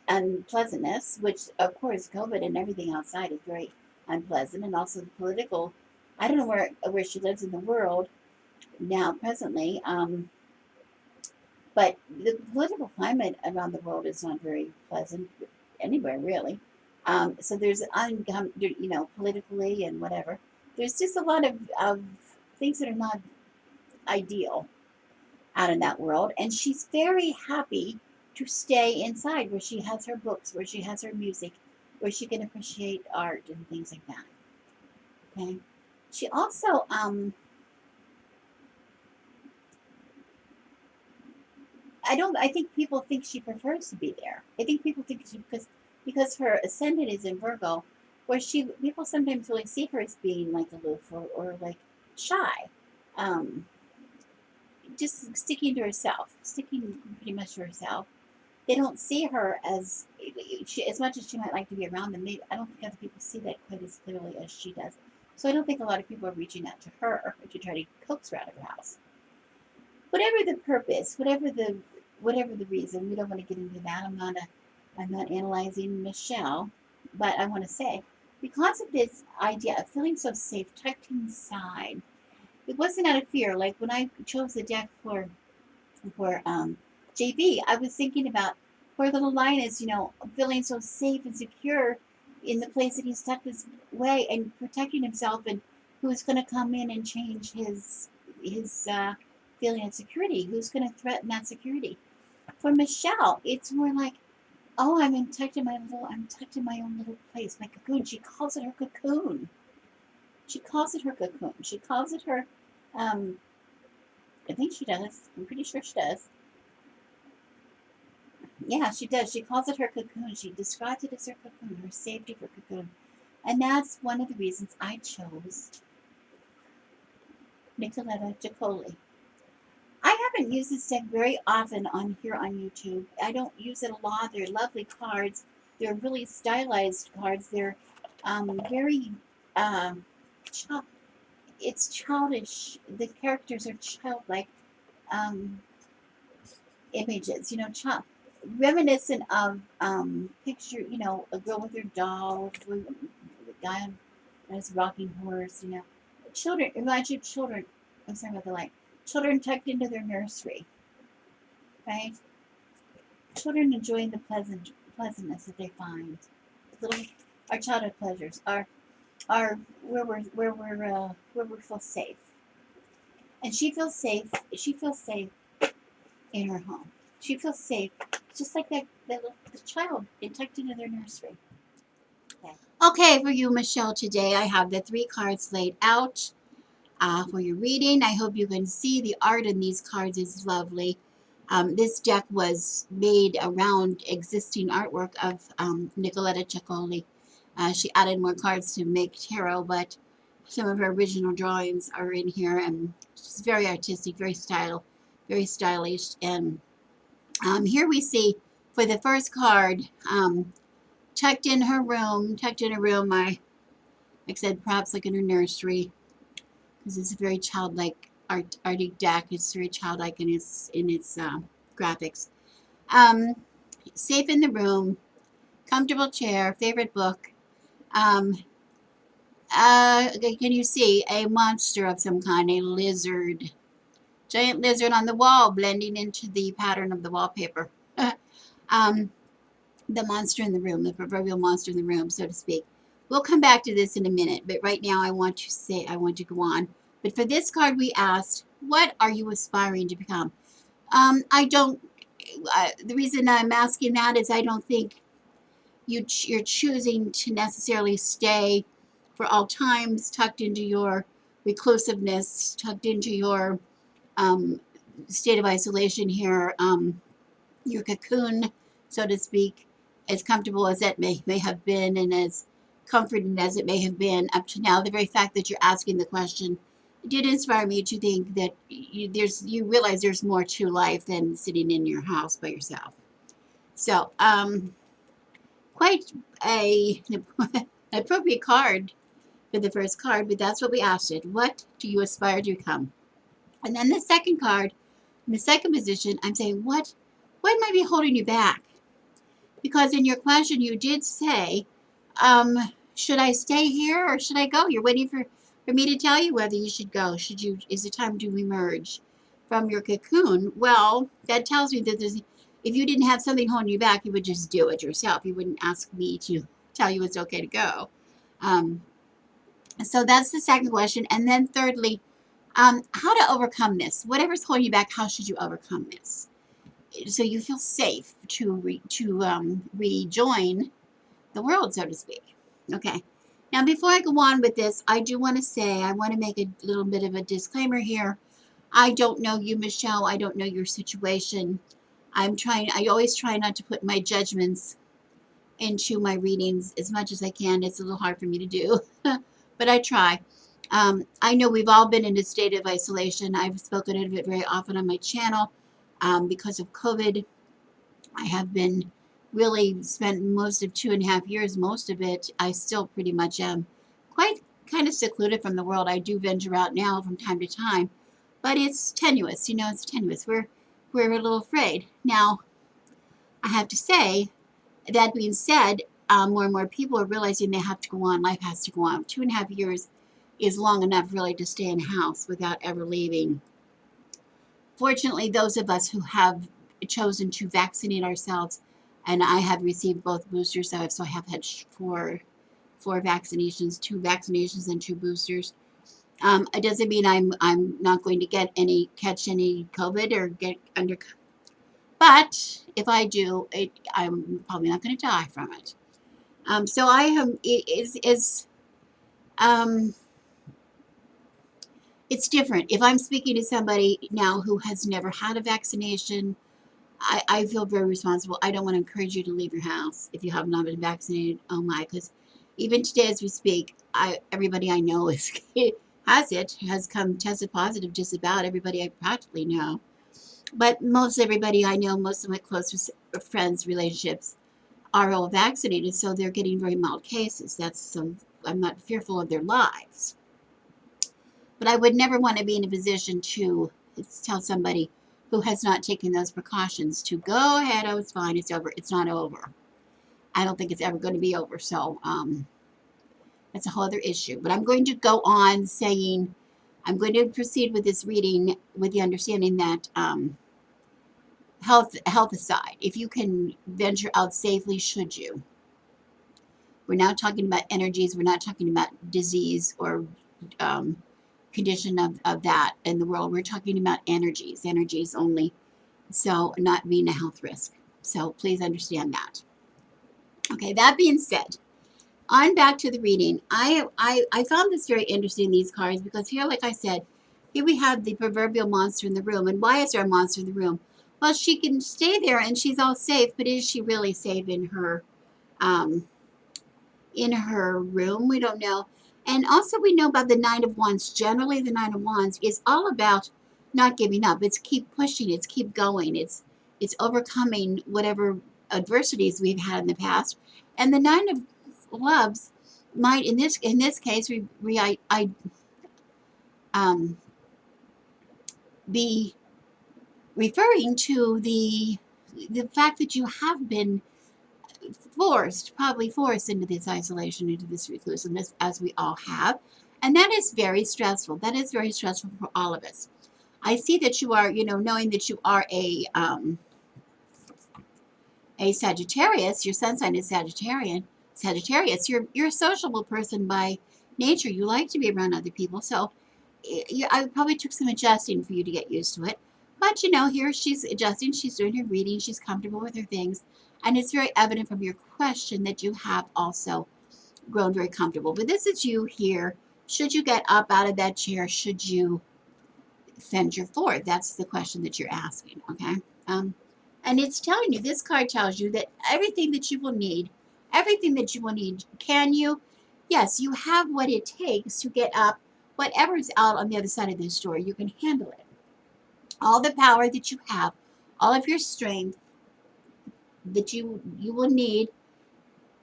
unpleasantness, which of course COVID and everything outside is very unpleasant, and also the political. I don't know where she lives in the world now presently, but the political climate around the world is not very pleasant anywhere really. So there's politically and whatever. There's just a lot of things that are not ideal out in that world, and she's very happy to stay inside where she has her books, where she has her music, where she can appreciate art and things like that. Okay. She also I think people think she prefers to be there. I think people think she because her ascendant is in Virgo, where people sometimes really see her as being like aloof or like shy. Um, just sticking to herself, sticking pretty much to herself. They don't see her as much as she might like to be around them. I don't think other people see that quite as clearly as she does. So I don't think a lot of people are reaching out to her to try to coax her out of her house. Whatever the purpose, whatever the reason, we don't want to get into that. I'm not analyzing Michele, but I want to say because of this idea of feeling so safe, tucked inside, it wasn't out of fear. Like when I chose the deck for JB, I was thinking about poor little Linus, feeling so safe and secure in the place that he's tucked his way and protecting himself, and who's going to come in and change his feeling of security? Who's going to threaten that security? For Michele, it's more like, oh, I'm tucked in my own little place, my cocoon. She calls it her cocoon. She calls it her cocoon. She calls it her. Um, I think she does. I'm pretty sure she does. Yeah, she does. She calls it her cocoon. She describes it as her cocoon, her safety for cocoon. And that's one of the reasons I chose Nicoletta Jacoli. I haven't used this deck very often on here on YouTube. I don't use it a lot. They're lovely cards. They're really stylized cards. They're very, uh, it's childish. The characters are childlike um, images, child. reminiscent of picture, a girl with her doll, the guy on his rocking horse, children. Imagine children. I'm sorry about the light. Children tucked into their nursery, right? Children enjoying the pleasantness that they find. Little, our childhood pleasures, our where we feel safe, and she feels safe. She feels safe in her home. She feels safe, just like that little the child tucked into their nursery. Okay. Okay, for you, Michelle, today I have the 3 cards laid out for your reading. I hope you can see the art in these cards is lovely. This deck was made around existing artwork of Nicoletta Ciccoli. She added more cards to make tarot, but some of her original drawings are in here, and she's very artistic, very stylish. And here we see for the first card, tucked in her room. Like I said, perhaps like in her nursery, because it's a very childlike artic deck. It's very childlike in its graphics. Um, Safe in the room, comfortable chair, favorite book. Um, can you see a monster of some kind, a lizard, giant lizard on the wall, blending into the pattern of the wallpaper? um, the monster in the room, the proverbial monster in the room, so to speak. We'll come back to this in a minute, but right now I want to go on. But for this card, we asked, what are you aspiring to become? I don't, the reason I'm asking that is I don't think you're choosing to necessarily stay for all times tucked into your reclusiveness, tucked into your um, state of isolation here. Your cocoon, so to speak, as comfortable as that may have been and as comforting as it may have been up to now. The very fact that you're asking the question did inspire me to think that you realize there's more to life than sitting in your house by yourself. So, quite a appropriate card for the first card, but that's what we asked it. What do you aspire to become? And then the second card, in the second position, I'm saying, what might be holding you back? Because in your question, you did say, should I stay here or should I go? You're waiting for me to tell you whether you should go. Is it time to emerge from your cocoon? Well, that tells me that if you didn't have something holding you back, you would just do it yourself. You wouldn't ask me to tell you it's okay to go. Um, so that's the second question. And then thirdly, how to overcome this. Whatever's holding you back, how should you overcome this? So you feel safe to rejoin the world, so to speak. Okay. Now, before I go on with this, I do want to say I want to make a little bit of a disclaimer here. I don't know you, Michelle. I don't know your situation. I always try not to put my judgments into my readings as much as I can. It's a little hard for me to do, but I try. I know we've all been in a state of isolation. I've spoken of it very often on my channel because of COVID. I have been really spent most of 2.5 years, most of it, I still pretty much am quite kind of secluded from the world. I do venture out now from time to time, but it's tenuous, it's tenuous. We're a little afraid. Now, I have to say, that being said, more and more people are realizing they have to go on, life has to go on. 2.5 years is long enough really to stay in a house without ever leaving. Fortunately, those of us who have chosen to vaccinate ourselves, and I have received both boosters, so I have had four vaccinations, 2 vaccinations and 2 boosters. It doesn't mean I'm not going to catch any COVID or get under, but if I do, I'm probably not going to die from it. So I am um, it's different. If I'm speaking to somebody now who has never had a vaccination, I feel very responsible. I don't want to encourage you to leave your house if you have not been vaccinated. Oh my, because even today as we speak, everybody I know has come tested positive, just about everybody I practically know. But most everybody I know, most of my close friends, relationships are all vaccinated, so they're getting very mild cases. I'm not fearful of their lives. But I would never want to be in a position to tell somebody who has not taken those precautions to go ahead, oh, it's fine, it's over. It's not over. I don't think it's ever going to be over. So that's a whole other issue. But I'm going to go on saying, I'm going to proceed with this reading with the understanding that health aside, if you can venture out safely, should you. We're not talking about energies. We're not talking about disease or condition of that in the world. We're talking about energies only. So not being a health risk. So please understand that. Okay, that being said, on back to the reading. I found this very interesting, these cards, because here, like I said, here we have the proverbial monster in the room. And why is there a monster in the room? Well, she can stay there and she's all safe, but is she really safe um, in her room? We don't know. And also we know about the Nine of Wands. Generally, the Nine of Wands is all about not giving up. It's keep pushing. It's keep going. It's overcoming whatever adversities we've had in the past. And the Nine of Clubs might, in this case, um, be referring to the fact that you have been probably forced into this isolation, into this reclusiveness, as we all have. And that is very stressful. That is very stressful for all of us. I see that you are, knowing that you are a Sagittarius, your sun sign is Sagittarius, you're a sociable person by nature. You like to be around other people. So I probably took some adjusting for you to get used to it. But here she's adjusting, she's doing her reading, she's comfortable with her things. And it's very evident from your question that you have also grown very comfortable. But this is you here. Should you get up out of that chair? Should you venture forward? That's the question that you're asking, okay? And it's telling you, this card tells you that everything that you will need, can you? Yes, you have what it takes to get up. Whatever's out on the other side of this door, you can handle it. All the power that you have, all of your strength that you will need,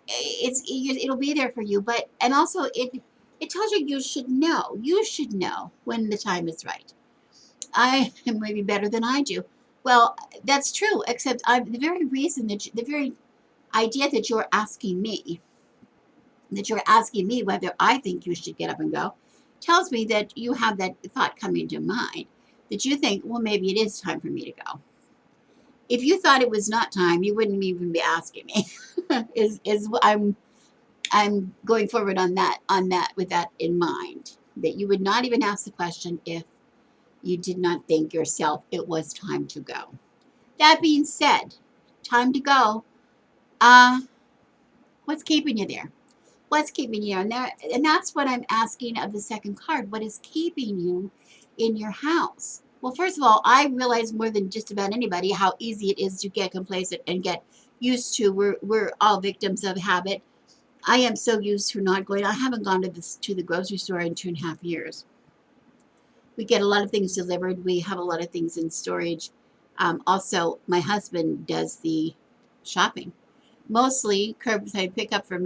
it'll be there for you. But and also it tells you you should know when the time is right. I am maybe better than I do. Well, that's true, except the very reason the very idea that you're asking me whether I think you should get up and go, tells me that you have that thought coming to mind, that you think, well, maybe it is time for me to go. If you thought it was not time, you wouldn't even be asking me. I'm going forward on that with that in mind, that you would not even ask the question if you did not think yourself it was time to go. That being said, time to go. What's keeping you there? What's keeping you in there? And that's what I'm asking of the second card. What is keeping you in your house? Well, first of all, I realize more than just about anybody how easy it is to get complacent and get used to. We're all victims of habit. I am so used to not going. I haven't gone to the grocery store in 2.5 years. We get a lot of things delivered. We have a lot of things in storage. Also, my husband does the shopping. Mostly curbside pickup for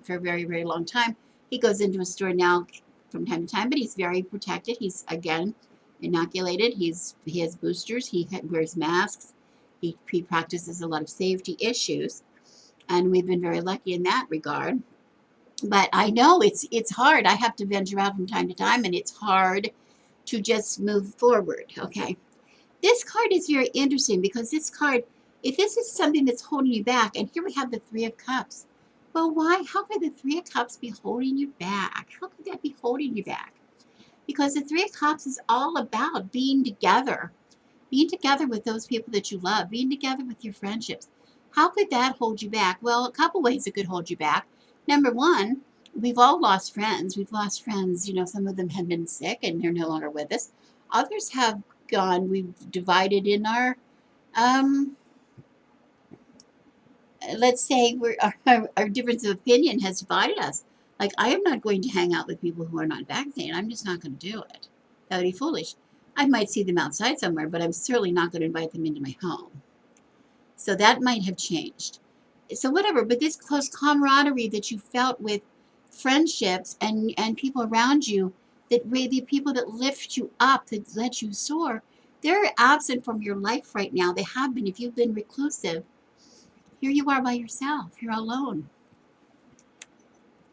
for a very, very long time. He goes into a store now from time to time, but he's very protected. He's, again, inoculated. He has boosters. He wears masks. He practices a lot of safety issues. And we've been very lucky in that regard. But I know it's hard. I have to venture out from time to time, and it's hard to just move forward, okay? This card is very interesting because this card, if this is something that's holding you back, and here we have the Three of Cups. Well, why? How could the Three of Cups be holding you back? How could that be holding you back? Because the Three of Cups is all about being together with those people that you love, being together with your friendships. How could that hold you back? Well, a couple ways it could hold you back. Number one, we've all lost friends. We've lost friends. Some of them have been sick and they're no longer with us. Others have gone. We've divided in our, let's say, our difference of opinion has divided us. Like, I am not going to hang out with people who are not vaccinated. I'm just not going to do it. That would be foolish. I might see them outside somewhere, but I'm certainly not going to invite them into my home. So that might have changed. So whatever, but this close camaraderie that you felt with friendships and people around you, the people that lift you up, that let you soar, They're absent from your life right now. They have been. If you've been reclusive, here you are by yourself. You're alone.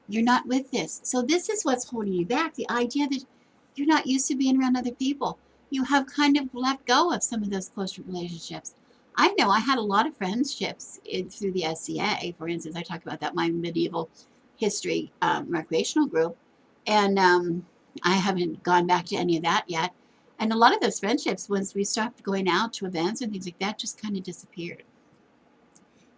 You're not with this. So this is what's holding you back. The idea that you're not used to being around other people. You have kind of let go of some of those close relationships. I know I had a lot of friendships through the SCA. For instance, I talk about that, my medieval history recreational group. And I haven't gone back to any of that yet. And a lot of those friendships, once we stopped going out to events and things like that, just kind of disappeared.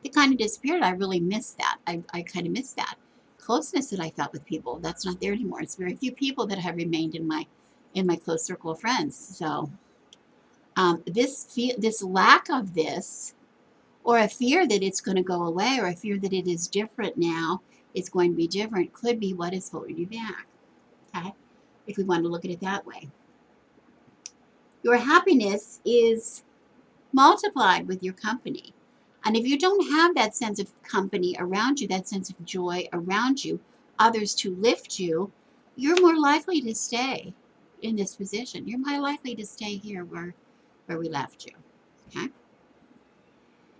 They kind of disappeared. I really miss that. I kind of miss that closeness that I felt with people. That's not there anymore. It's very few people that have remained in my close circle of friends. So this lack of this, or a fear that it's going to go away, or a fear that it is different now, it's going to be different, could be what is holding you back. Okay, if we want to look at it that way, your happiness is multiplied with your company. And if you don't have that sense of company around you, that sense of joy around you, others to lift you, you're more likely to stay in this position. You're more likely to stay here where we left you. Okay.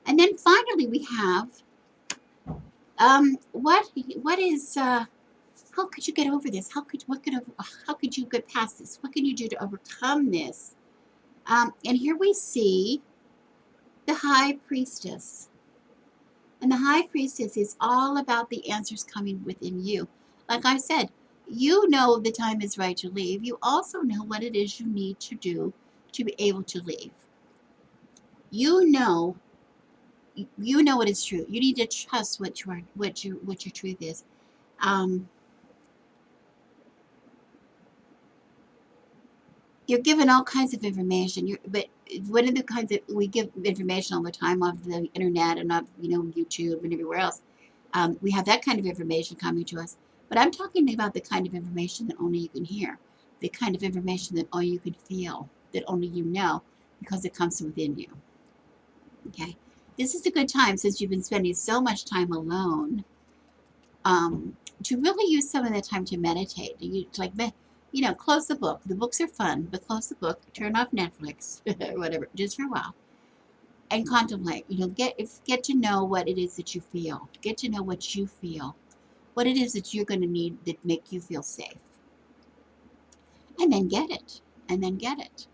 And then finally we have what is how could you get over this? How could you get past this? What can you do to overcome this? And here we see the High Priestess. And the High Priestess is all about the answers coming within you. Like I said, you know the time is right to leave. You also know what it is you need to do to be able to leave. You know what is true. You need to trust what your truth is. You're given all kinds of information. But one of the kinds that we give information all the time off the internet and off YouTube and everywhere else. We have that kind of information coming to us. But I'm talking about the kind of information that only you can hear, the kind of information that only you can feel, that only you know, because it comes from within you. Okay, this is a good time, since you've been spending so much time alone, to really use some of that time to meditate. Close the book. The books are fun, but close the book, turn off Netflix or whatever, just for a while, and contemplate. Get to know what it is that you feel. Get to know what you feel, what it is that you're going to need that make you feel safe, and then get it. And then get it.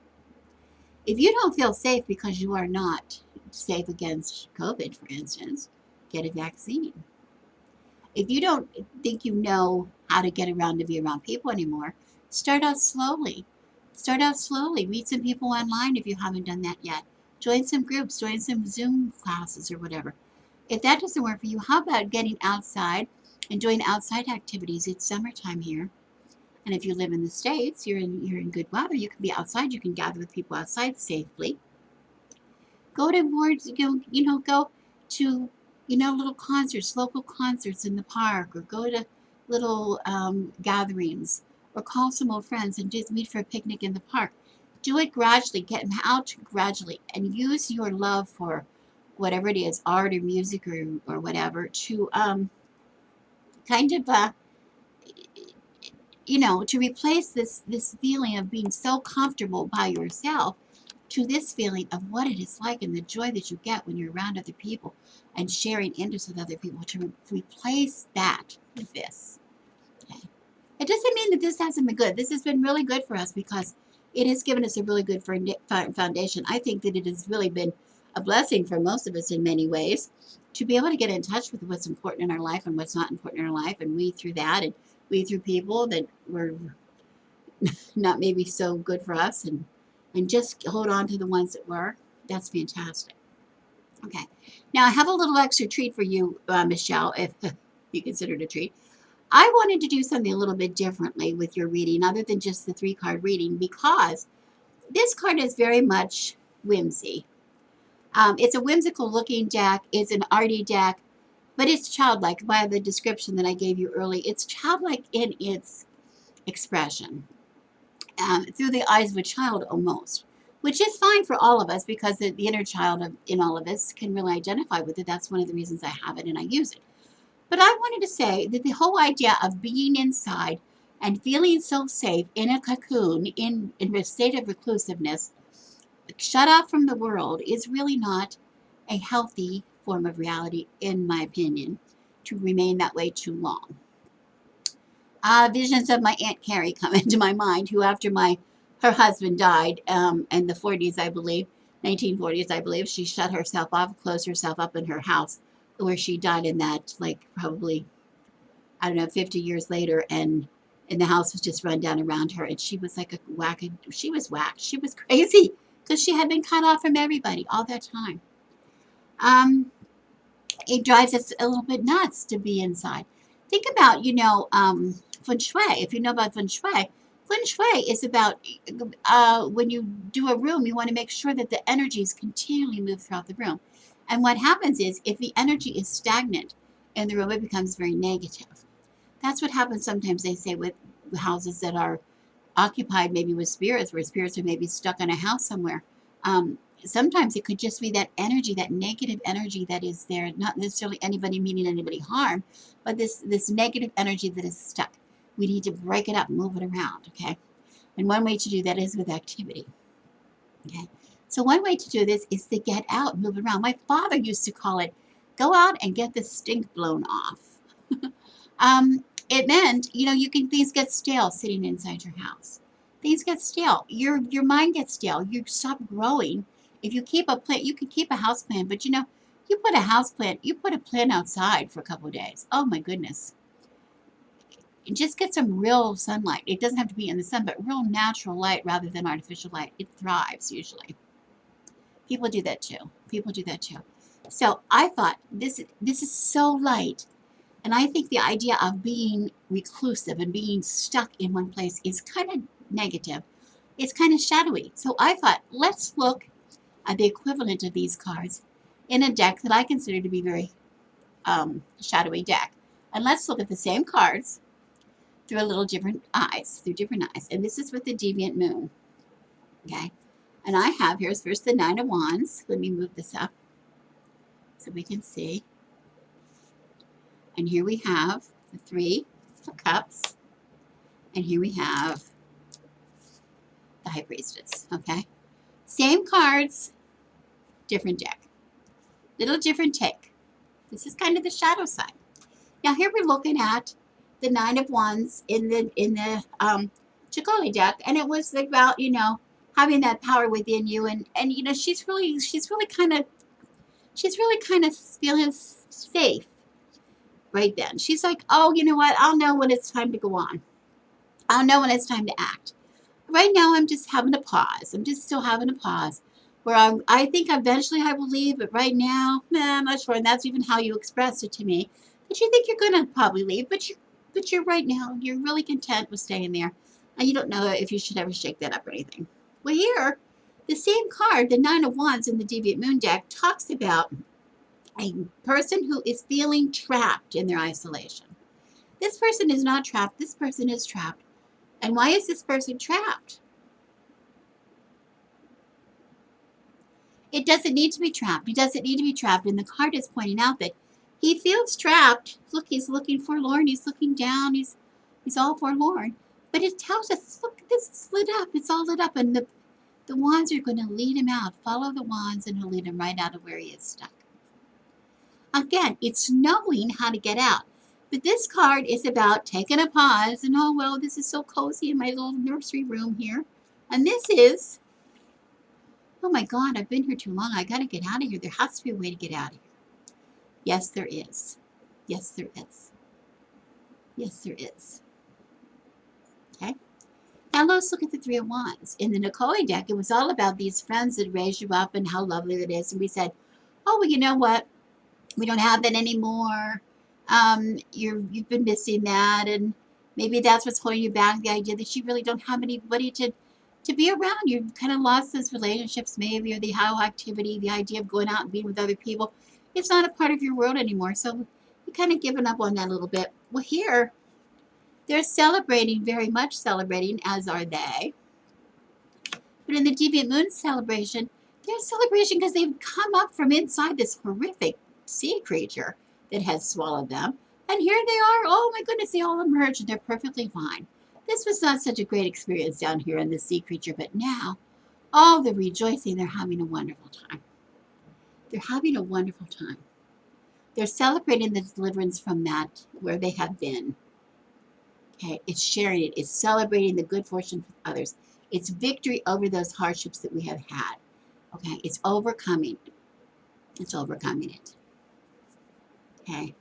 If you don't feel safe because you are not safe against COVID, for instance, get a vaccine. If you don't think you know how to get around to be around people anymore, start out slowly. Start out slowly. Meet some people online if you haven't done that yet. Join some groups, join some Zoom classes or whatever. If that doesn't work for you, how about getting outside and doing outside activities? It's summertime here. And if you live in the States, you're in good weather. You can be outside. You can gather with people outside safely. Go to boards, go to, little concerts, local concerts in the park, or go to little gatherings, or call some old friends and just meet for a picnic in the park. Do it gradually, get them out gradually, and use your love for whatever it is, art or music or whatever, to kind of to replace this feeling of being so comfortable by yourself, to this feeling of what it is like and the joy that you get when you're around other people and sharing interests with other people, to replace that with this. Okay. It doesn't mean that this hasn't been good. This has been really good for us because it has given us a really good foundation. I think that it has really been a blessing for most of us in many ways, to be able to get in touch with what's important in our life and what's not important in our life, and weed through that, and weed through people that were not maybe so good for us, and just hold on to the ones that were. That's fantastic. Okay. Now I have a little extra treat for you, Michele, if you consider it a treat. I wanted to do something a little bit differently with your reading, other than just the 3-card reading, because this card is very much whimsy. It's a whimsical looking deck. It's an arty deck, but it's childlike. By the description that I gave you early, it's childlike in its expression. Through the eyes of a child almost, which is fine for all of us, because the inner child in all of us can really identify with it. That's one of the reasons I have it and I use it. But I wanted to say that the whole idea of being inside and feeling so safe in a cocoon, in a state of reclusiveness, shut off from the world is really not a healthy form of reality, in my opinion, to remain that way too long. Visions of my Aunt Carrie come into my mind, who after her husband died in the 40s, I believe, 1940s, I believe, she shut herself off, closed herself up in her house, where she died in that, like, probably, I don't know, 50 years later, and the house was just run down around her, and she was like she was whacked, she was crazy, because she had been cut off from everybody all that time. Um, it drives us a little bit nuts to be inside. Think about, feng shui. If you know about feng shui is about when you do a room, you want to make sure that the energies continually move throughout the room. And what happens is, if the energy is stagnant in the room, it becomes very negative. That's what happens sometimes, they say, with houses that are occupied maybe with spirits, where spirits are maybe stuck in a house somewhere. Sometimes it could just be that energy, that negative energy that is there, not necessarily anybody meaning anybody harm, but this negative energy that is stuck. We need to break it up, move it around, okay? And one way to do that is with activity, okay? So one way to do this is to get out, move around. My father used to call it, go out and get the stink blown off. It meant, things get stale sitting inside your house. Things get stale. Your mind gets stale. You stop growing. If you keep a plant, you can keep a house plant, but you put a house plant, you put a plant outside for a couple of days. Oh my goodness. Just get some real sunlight. It doesn't have to be in the sun, but real natural light rather than artificial light. It thrives usually. People do that too. People do that too. So I thought this is so light. And I think the idea of being reclusive and being stuck in one place is kind of negative. It's kind of shadowy. So I thought, let's look at the equivalent of these cards in a deck that I consider to be very shadowy deck. And let's look at the same cards through a little different eyes, And this is with the Deviant Moon. Okay. And I have, here's first the Nine of Wands. Let me move this up so we can see. And here we have the Three of Cups. And here we have the High Priestess, okay? Same cards, different deck. Little different take. This is kind of the shadow side. Now here we're looking at the Nine of Wands in the Chicoli deck, and it was about, having that power within you, and she's really kind of feeling safe right then. She's like, oh, you know what? I'll know when it's time to go on. I'll know when it's time to act. Right now, I'm just having a pause. I'm just still having a pause where I think eventually I will leave, but right now, I'm not sure. And that's even how you expressed it to me, that you think you're going to probably leave, but you're right now, you're really content with staying there. And you don't know if you should ever shake that up or anything. Well, here, the same card, the Nine of Wands in the Deviant Moon deck, talks about a person who is feeling trapped in their isolation. This person is not trapped. This person is trapped. And why is this person trapped? It doesn't need to be trapped. He doesn't need to be trapped. And the card is pointing out that he feels trapped. Look, he's looking forlorn. He's looking down. He's all forlorn. But it tells us, look, this is lit up. It's all lit up. And the wands are going to lead him out. Follow the wands and it'll lead him right out of where he is stuck. Again, it's knowing how to get out. But this card is about taking a pause and, oh, well, this is so cozy in my little nursery room here. And this is, oh my God, I've been here too long. I got to get out of here. There has to be a way to get out of here. Yes, there is. Yes, there is. Yes, there is. Okay. Now let's look at the Three of Wands. In the Nikoi deck, it was all about these friends that raised you up and how lovely it is. And we said, oh, well, you know what? We don't have that anymore. You've been missing that, and maybe that's what's holding you back. The idea that you really don't have anybody to be around. You've kind of lost those relationships, maybe, or the how activity, the idea of going out and being with other people. It's not a part of your world anymore. So you've kind of given up on that a little bit. Well, here they're celebrating, very much celebrating, as are they. But in the Deviant Moon celebration, they're celebrating because they've come up from inside this horrific sea creature that has swallowed them. And here they are. Oh my goodness, they all emerged and they're perfectly fine. This was not such a great experience down here in the sea creature, but now, Oh, they're rejoicing. They're having a wonderful time. They're having a wonderful time. They're celebrating the deliverance from that where they have been. Okay, it's sharing it. It's celebrating the good fortune with others. It's victory over those hardships that we have had. Okay, it's overcoming. It's overcoming it. Okay,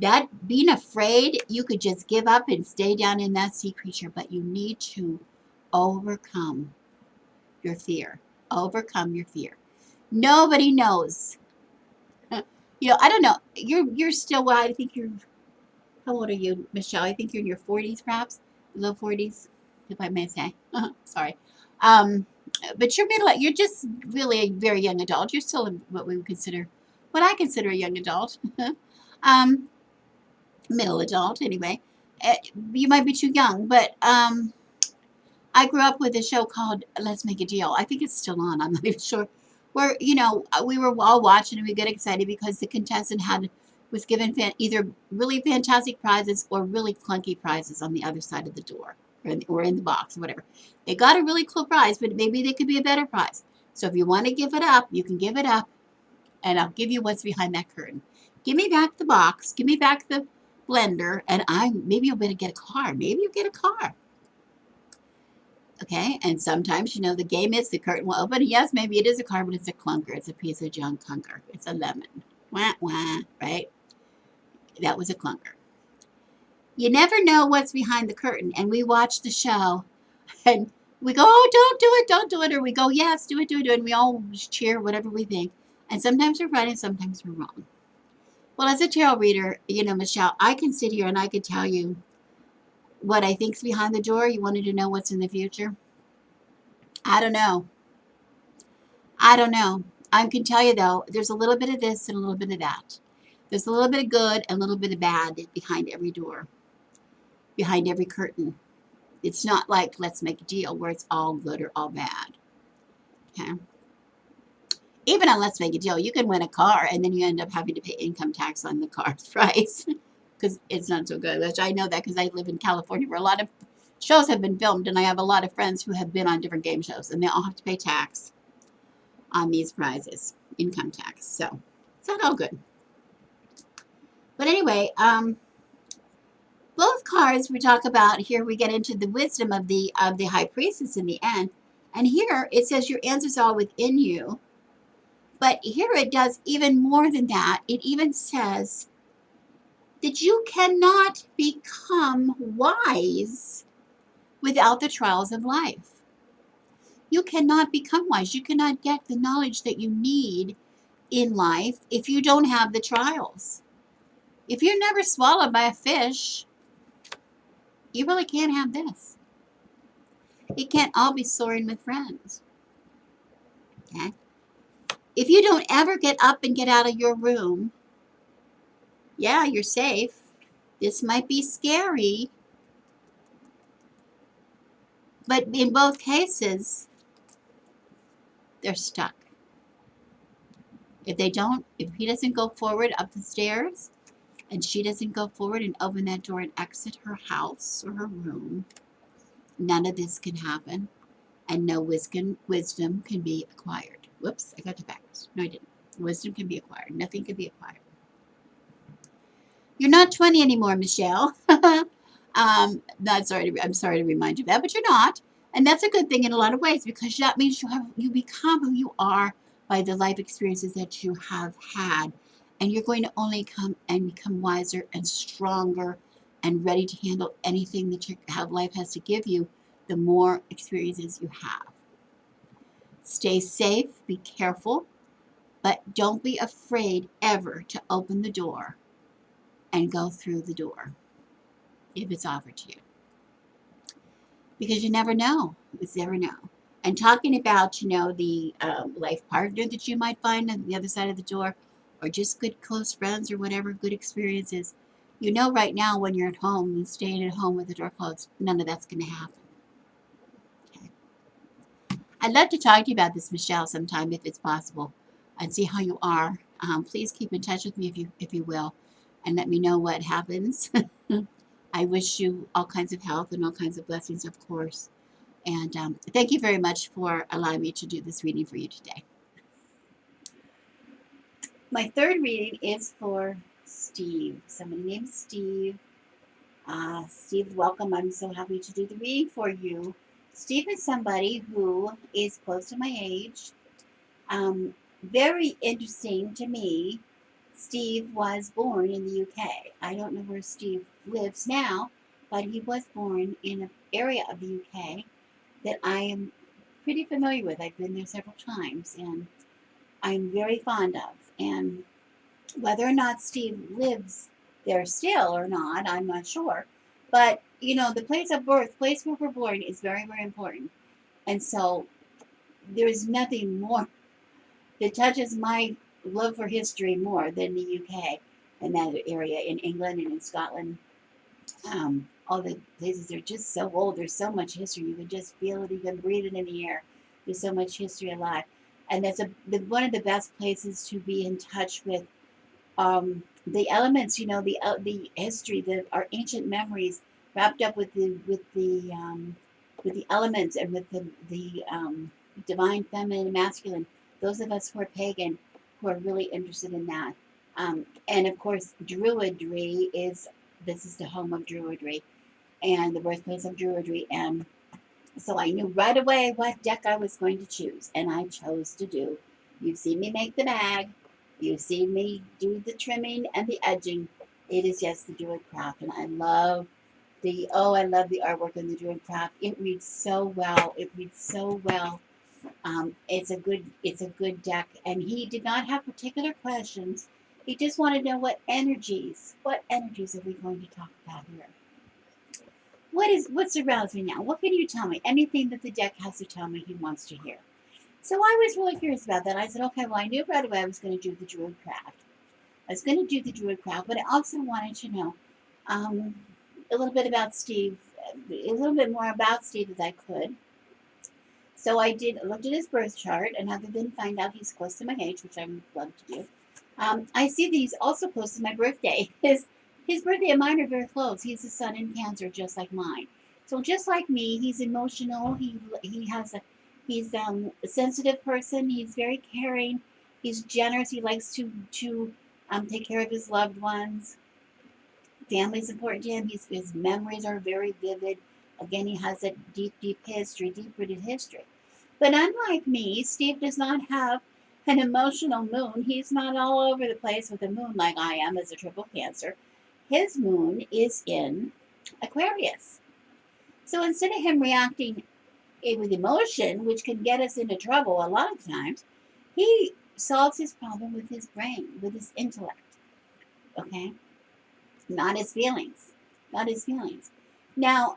that being afraid, you could just give up and stay down in that sea creature, but you need to overcome your fear. Overcome your fear. Nobody knows. I don't know. You're still. Well, I think you're. How old are you, Michelle? I think you're in your 40s, perhaps low 40s, if I may say. Sorry, um, but you're middle. You're just really a very young adult. You're still what we would consider, what I consider a young adult, um, middle adult anyway. Uh, you might be too young, but I grew up with a show called Let's Make a Deal. I think it's still on. I'm not even sure. Where we were all watching and we get excited because the contestant was given either really fantastic prizes or really clunky prizes on the other side of the door or in the box or whatever. They got a really cool prize, but maybe they could be a better prize. So if you want to give it up, you can give it up, and I'll give you what's behind that curtain. Give me back the box. Give me back the blender, and maybe you'll be able to get a car. Maybe you'll get a car. Okay, and sometimes, the game is the curtain will open. Yes, maybe it is a car, but it's a clunker. It's a piece of junk clunker. It's a lemon. Wah, wah, right? That was a clunker. You never know what's behind the curtain. And we watch the show and we go, oh, don't do it. Or we go, yes, do it. And we all cheer whatever we think. And sometimes we're right and sometimes we're wrong. Well, as a tarot reader, Michelle, I can sit here and I could tell you what I think's behind the door. You wanted to know what's in the future? I don't know. I don't know. I can tell you though, there's a little bit of this and a little bit of that. There's a little bit of good and a little bit of bad behind every door, behind every curtain. It's not like Let's Make a Deal where it's all good or all bad. Okay. Even on Let's Make a Deal, you can win a car and then you end up having to pay income tax on the car's price because it's not so good. Which I know that because I live in California where a lot of shows have been filmed, and I have a lot of friends who have been on different game shows, and they all have to pay tax on these prizes, income tax. So it's not all good. But anyway, both cards we talk about here, we get into the wisdom of the high priestess in the end. And here it says your answers are within you. But here it does even more than that. It even says that you cannot become wise without the trials of life. You cannot become wise. You cannot get the knowledge that you need in life if you don't have the trials. If you're never swallowed by a fish, you really can't have this. It can't all be soaring with friends. Okay? If you don't ever get up and get out of your room, yeah, you're safe. This might be scary, but in both cases, they're stuck. If he doesn't go forward up the stairs and she doesn't go forward and open that door and exit her house or her room, none of this can happen. And no wisdom can be acquired. Whoops, I got the backwards. No, I didn't. Wisdom can be acquired. Nothing can be acquired. You're not 20 anymore, Michelle. I'm sorry to remind you of that, but you're not. And that's a good thing in a lot of ways because that means you become who you are by the life experiences that you have had. And you're going to only come and become wiser and stronger and ready to handle anything that life has to give you the more experiences you have. Stay safe, be careful, but don't be afraid ever to open the door and go through the door if it's offered to you. Because you never know. You never know. And talking about, the life partner that you might find on the other side of the door, or just good close friends or whatever, good experiences. Right now when you're at home and staying at home with the door closed, none of that's going to happen. Okay. I'd love to talk to you about this, Michelle, sometime if it's possible, and see how you are. Please keep in touch with me if you will, and let me know what happens. I wish you all kinds of health and all kinds of blessings, of course. And thank you very much for allowing me to do this reading for you today. My third reading is for Steve. Somebody named Steve. Steve, welcome. I'm so happy to do the reading for you. Steve is somebody who is close to my age. Very interesting to me. Steve was born in the UK. I don't know where Steve lives now, but he was born in an area of the UK that I am pretty familiar with. I've been there several times and I'm very fond of. And whether or not Steve lives there still or not, I'm not sure. But, you know, the place of birth, place where we're born is very, very important. And so there's nothing more that touches my love for history more than the UK and that area in England and in Scotland. All the places are just so old. There's so much history. You can just feel it. You can breathe it in the air. There's so much history alive. And that's one of the best places to be in touch with the elements, you know, the history, our ancient memories wrapped up with the elements and with the divine feminine and masculine. Those of us who are pagan, who are really interested in that, and of course, Druidry is this is the home of Druidry and the birthplace of Druidry, and so I knew right away what deck I was going to choose, and I chose to do. You've seen me make the bag. You've seen me do the trimming and the edging. It is just the Druid craft, and I love I love the artwork in the Druid craft. It reads so well. It reads so well. It's a good deck, and he did not have particular questions. He just wanted to know what energies are we going to talk about here? What surrounds me now? What can you tell me? Anything that the deck has to tell me he wants to hear. So I was really curious about that. I said, okay, well, I knew right away I was going to do the Druid craft. I was going to do the Druid craft, but I also wanted to know um, a little bit about Steve, a little bit more about Steve as I could. So looked at his birth chart, and other than find out he's close to my age, which I would love to do, I see that he's also close to my birthday. His birthday and mine are very close. He's a sun in Cancer, just like mine. So just like me, he's emotional. He's a sensitive person. He's very caring. He's generous. He likes to take care of his loved ones. Family's important to him. His memories are very vivid. Again, he has a deep history, deep rooted history. But unlike me, Steve does not have an emotional moon. He's not all over the place with the moon like I am as a triple Cancer. His moon is in Aquarius. So instead of him reacting with emotion, which can get us into trouble a lot of times, he solves his problem with his brain, with his intellect. Okay? Not his feelings. Not his feelings. Now,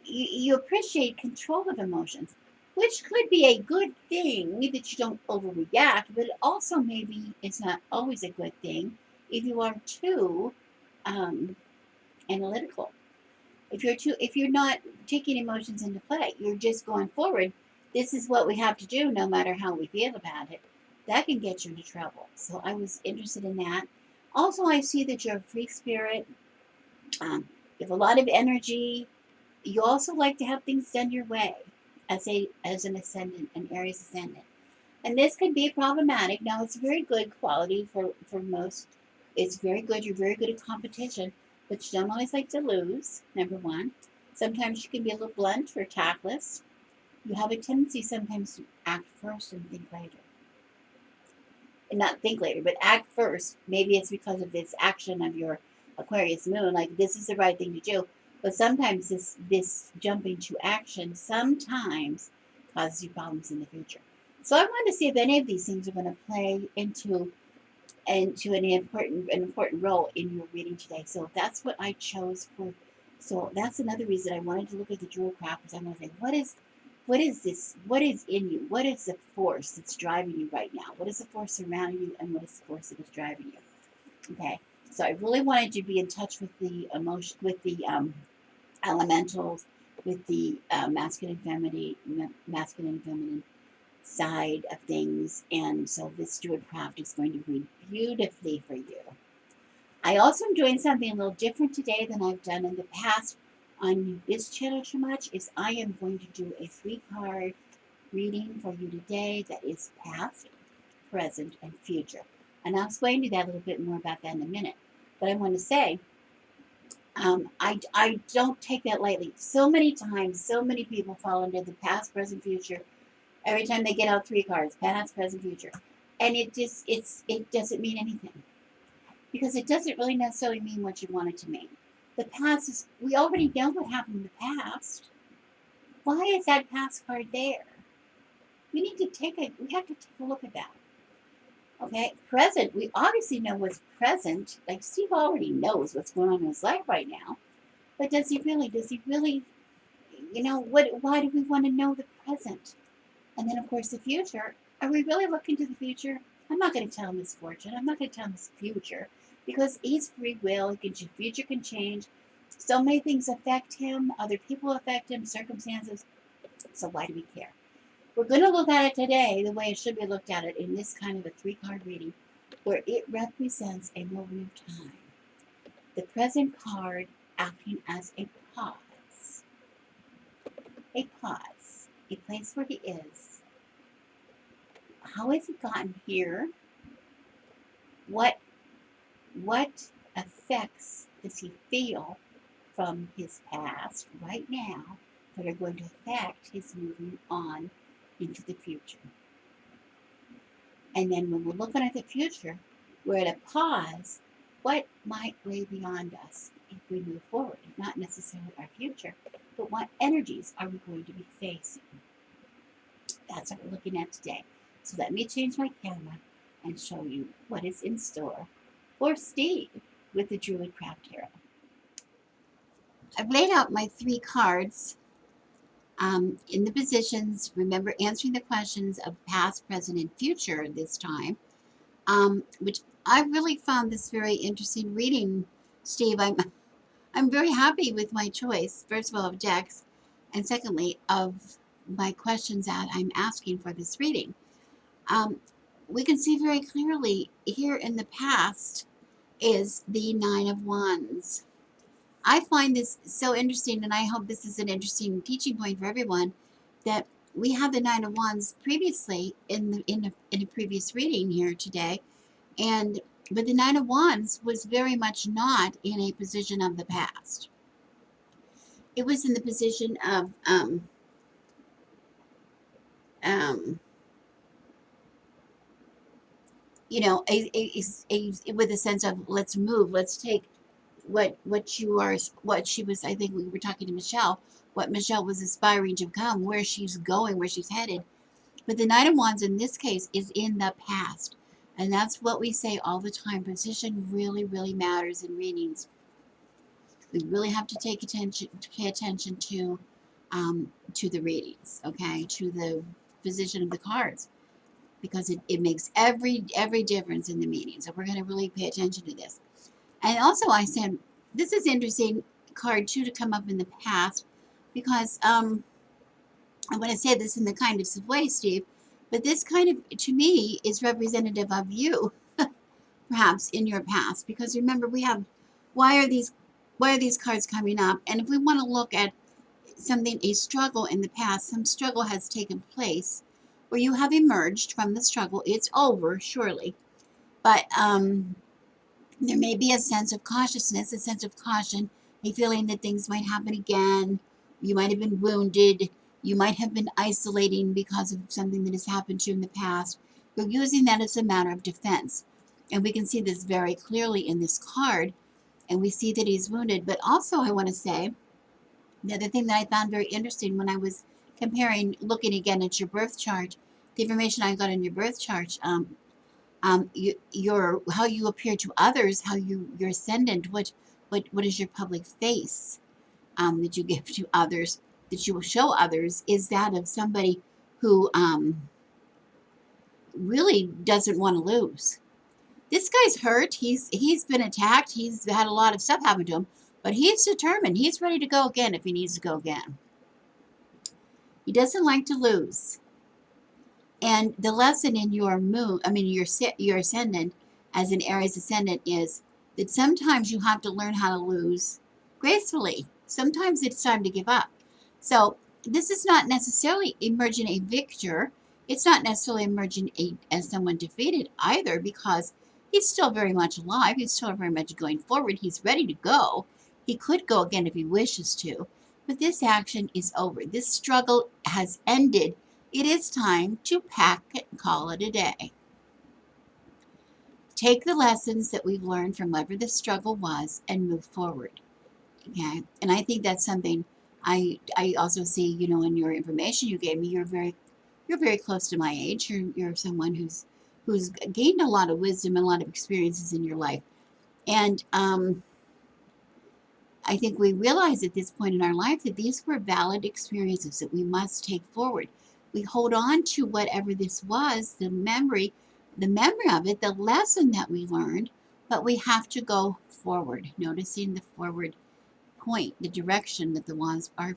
you appreciate control of emotions, which could be a good thing that you don't overreact, but it also maybe it's not always a good thing if you are too analytical. If you're not taking emotions into play, you're just going forward. This is what we have to do, no matter how we feel about it. That can get you into trouble. So I was interested in that. Also, I see that you're a free spirit. You have a lot of energy. You also like to have things done your way as an ascendant, an Aries ascendant. And this could be problematic. Now, it's a very good quality for most. It's very good. You're very good at competition, but you don't always like to lose, number one. Sometimes you can be a little blunt or tactless. You have a tendency sometimes to act first and think later. And not think later, but act first. Maybe it's because of this action of your Aquarius moon, like this is the right thing to do. But sometimes this jumping to action sometimes causes you problems in the future. So I wanted to see if any of these things are going to play into an important role in your reading today. So that's what I chose for. So that's another reason I wanted to look at the Druid craft, because I'm going to say, what is this? What is in you? What is the force that's driving you right now? What is the force surrounding you, and what is the force that is driving you? Okay, so I really wanted to be in touch with the emotion, with the elementals, with the masculine and feminine side of things, and so this Druid craft is going to read beautifully for you. I also am doing something a little different today than I've done in the past. on this channel too much is I am going to do a 3-card reading for you today that is past, present, and future. And I'll explain to you that a little bit more about that in a minute. But I want to say, I don't take that lightly. So many times, so many people fall into the past, present, future. Every time they get out 3 cards, past, present, future. And it doesn't mean anything. Because it doesn't really necessarily mean what you want it to mean. The past is, we already know what happened in the past. Why is that past card there? We have to take a look at that. Okay, present, we obviously know what's present. Like Steve already knows what's going on in his life right now. But does he really, why do we want to know the present? And then, of course, the future. Are we really looking to the future? I'm not going to tell him his fortune. I'm not going to tell him his future because he's free will. Future can change. So many things affect him. Other people affect him. Circumstances. So why do we care? We're going to look at it today the way it should be looked at it in this kind of a 3-card reading where it represents a moment of time. The present card acting as a pause. A pause. A place where he is. How has he gotten here? What effects does he feel from his past right now that are going to affect his moving on into the future? And then when we're looking at the future, we're at a pause. What might lay beyond us if we move forward? Not necessarily our future, but what energies are we going to be facing? That's what we're looking at today. So let me change my camera and show you what is in store for Steve with the Druid Craft Tarot. I've laid out my 3 cards in the positions. Remember, answering the questions of past, present, and future this time, which I really found this very interesting reading, Steve. I'm very happy with my choice, first of all, of decks, and secondly, of my questions that I'm asking for this reading. We can see very clearly here in the past is the 9 of Wands. I find this so interesting, and I hope this is an interesting teaching point for everyone, that we had the 9 of Wands previously in a previous reading here today, but the 9 of Wands was very much not in a position of the past. It was in the position of with a sense of let's move, let's take what she was. I think we were talking to Michele, what Michele was aspiring to become, where she's going, where she's headed. But the 9 of Wands in this case is in the past, and that's what we say all the time. Position really, really matters in readings. We really have to pay attention to the readings, okay, to the position of the cards, because it makes every difference in the meaning. So we're going to really pay attention to this. And also, I said this is interesting card too to come up in the past, because I want to say this in the kindest of way, Steve, but this kind of, to me, is representative of you, perhaps in your past, because remember we have why are these cards coming up, and if we want to look at a struggle in the past, some struggle has taken place where you have emerged from the struggle. It's over, surely, but there may be a sense of cautiousness, a sense of caution, a feeling that things might happen again. You might have been wounded. You might have been isolating because of something that has happened to you in the past. You're using that as a matter of defense. And we can see this very clearly in this card. And we see that he's wounded. But also, I want to say, the other thing that I found very interesting when I was looking again at your birth chart, the information I got in your birth chart, how you appear to others, your ascendant, what is your public face that you give to others, that you will show others, is that of somebody who really doesn't want to lose. This guy's hurt. He's been attacked. He's had a lot of stuff happen to him, but he's determined. He's ready to go again if he needs to go again. He doesn't like to lose. And the lesson in your your ascendant, as an Aries ascendant, is that sometimes you have to learn how to lose gracefully. Sometimes it's time to give up. So this is not necessarily emerging a victor. It's not necessarily emerging as someone defeated either, because he's still very much alive. He's still very much going forward. He's ready to go. He could go again if he wishes to. But this action is over. This struggle has ended. It is time to pack it and call it a day. Take the lessons that we've learned from whatever the struggle was and move forward. Okay. And I think that's something I also see, in your information you gave me. You're very close to my age. You're someone who's gained a lot of wisdom and a lot of experiences in your life. And I think we realize at this point in our life that these were valid experiences that we must take forward. We hold on to whatever this was, the memory of it, the lesson that we learned, but we have to go forward, noticing the forward point, the direction that the ones are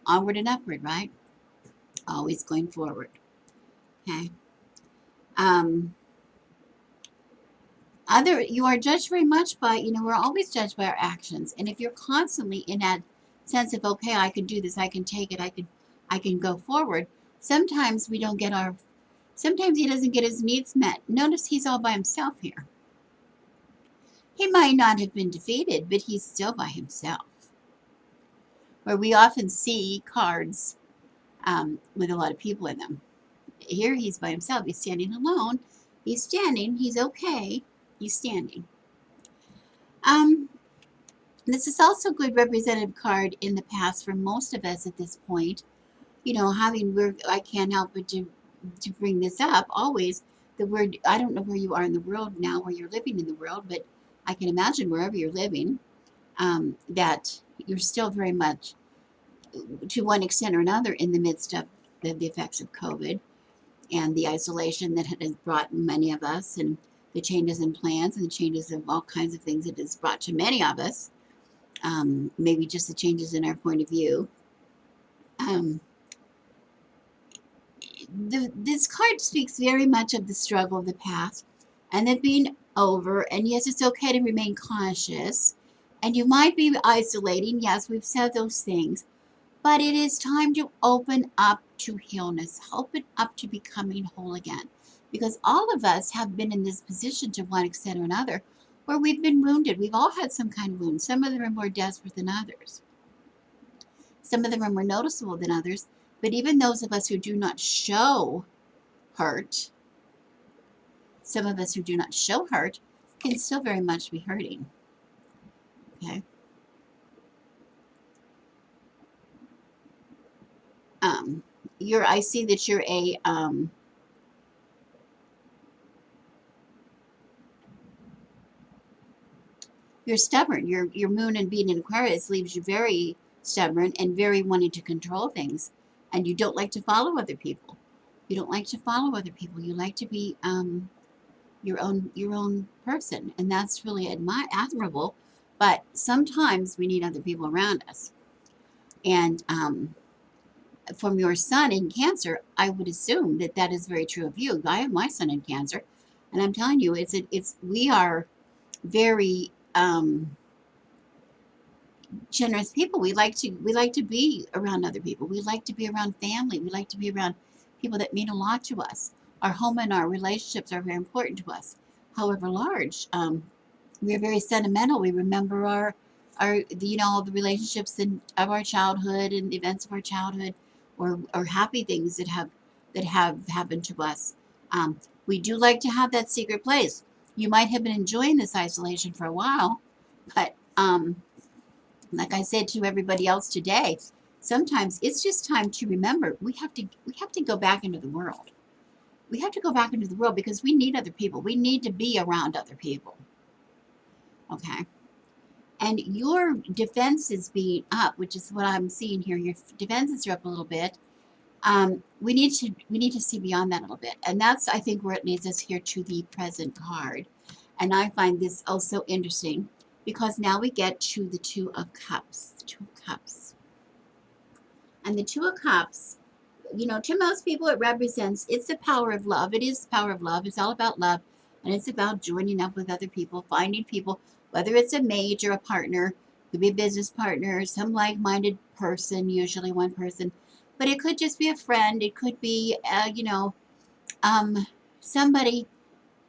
onward and upward, right? Always going forward. Okay. Um, you are judged very much by, we're always judged by our actions. And if you're constantly in that sense of, okay, I can do this, I can take it, I can go forward, sometimes sometimes he doesn't get his needs met. Notice he's all by himself here. He might not have been defeated, but he's still by himself. Where we often see cards with a lot of people in them. Here he's by himself. He's standing alone. He's standing. He's okay. He's standing. This is also a good representative card in the past for most of us at this point. I can't help but to bring this up always. The word, I don't know where you are in the world now, where you're living in the world, but I can imagine wherever you're living, that you're still very much, to one extent or another, in the midst of the effects of COVID and the isolation that it has brought many of us, and the changes in plans and the changes of all kinds of things it has brought to many of us. Maybe just the changes in our point of view. This card speaks very much of the struggle of the past and it being over. And yes, it's okay to remain conscious. And you might be isolating. Yes, we've said those things. But it is time to open up to healness, open up to becoming whole again. Because all of us have been in this position to one extent or another where we've been wounded. We've all had some kind of wound. Some of them are more desperate than others. Some of them are more noticeable than others. But even those of us who do not show hurt, some of us who do not show hurt can still very much be hurting. Okay. I see that you're you're stubborn. Your moon and being in Aquarius leaves you very stubborn and very wanting to control things, and you don't like to follow other people. You don't like to follow other people. You like to be your own person, and that's really admirable. But sometimes we need other people around us. And from your sun in Cancer, I would assume that that is very true of you. I have my sun in Cancer, and I'm telling you, we are very generous people. We like to be around other people. We like to be around family. We like to be around people that mean a lot to us. Our home and our relationships are very important to us, however large. We are very sentimental. We remember all the relationships of our childhood and the events of our childhood, or happy things that have happened to us. We do like to have that secret place. You might have been enjoying this isolation for a while, but like I said to everybody else today, sometimes it's just time to remember we have to go back into the world. We have to go back into the world because we need other people. We need to be around other people. Okay. And your defenses being up, which is what I'm seeing here, your defenses are up a little bit. We need to see beyond that a little bit. And that's, I think, where it leads us here to the present card. And I find this also interesting because now we get to the Two of Cups. The Two of Cups. And the Two of Cups, to most people it represents, it's the power of love. It is the power of love. It's all about love. And it's about joining up with other people, finding people, whether it's a mate or a partner, Could be a business partner, some like-minded person, usually one person, but it could just be a friend. It could be, um, somebody,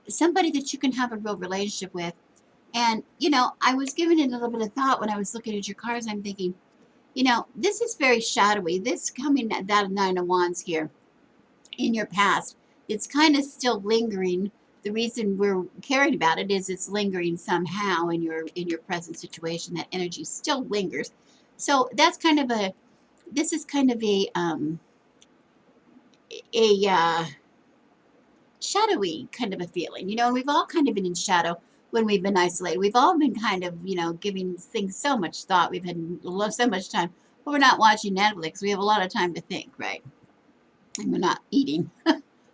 somebody that you can have a real relationship with. And I was giving it a little bit of thought when I was looking at your cards. I'm thinking, this is very shadowy. This coming that Nine of Wands here in your past, it's kind of still lingering. The reason we're caring about it is it's lingering somehow in your present situation. That energy still lingers. So that's kind of a this is kind of a shadowy kind of a feeling, and we've all kind of been in shadow when we've been isolated. We've all been kind of, giving things so much thought. We've had so much time, but we're not watching Netflix. We have a lot of time to think, right? And we're not eating,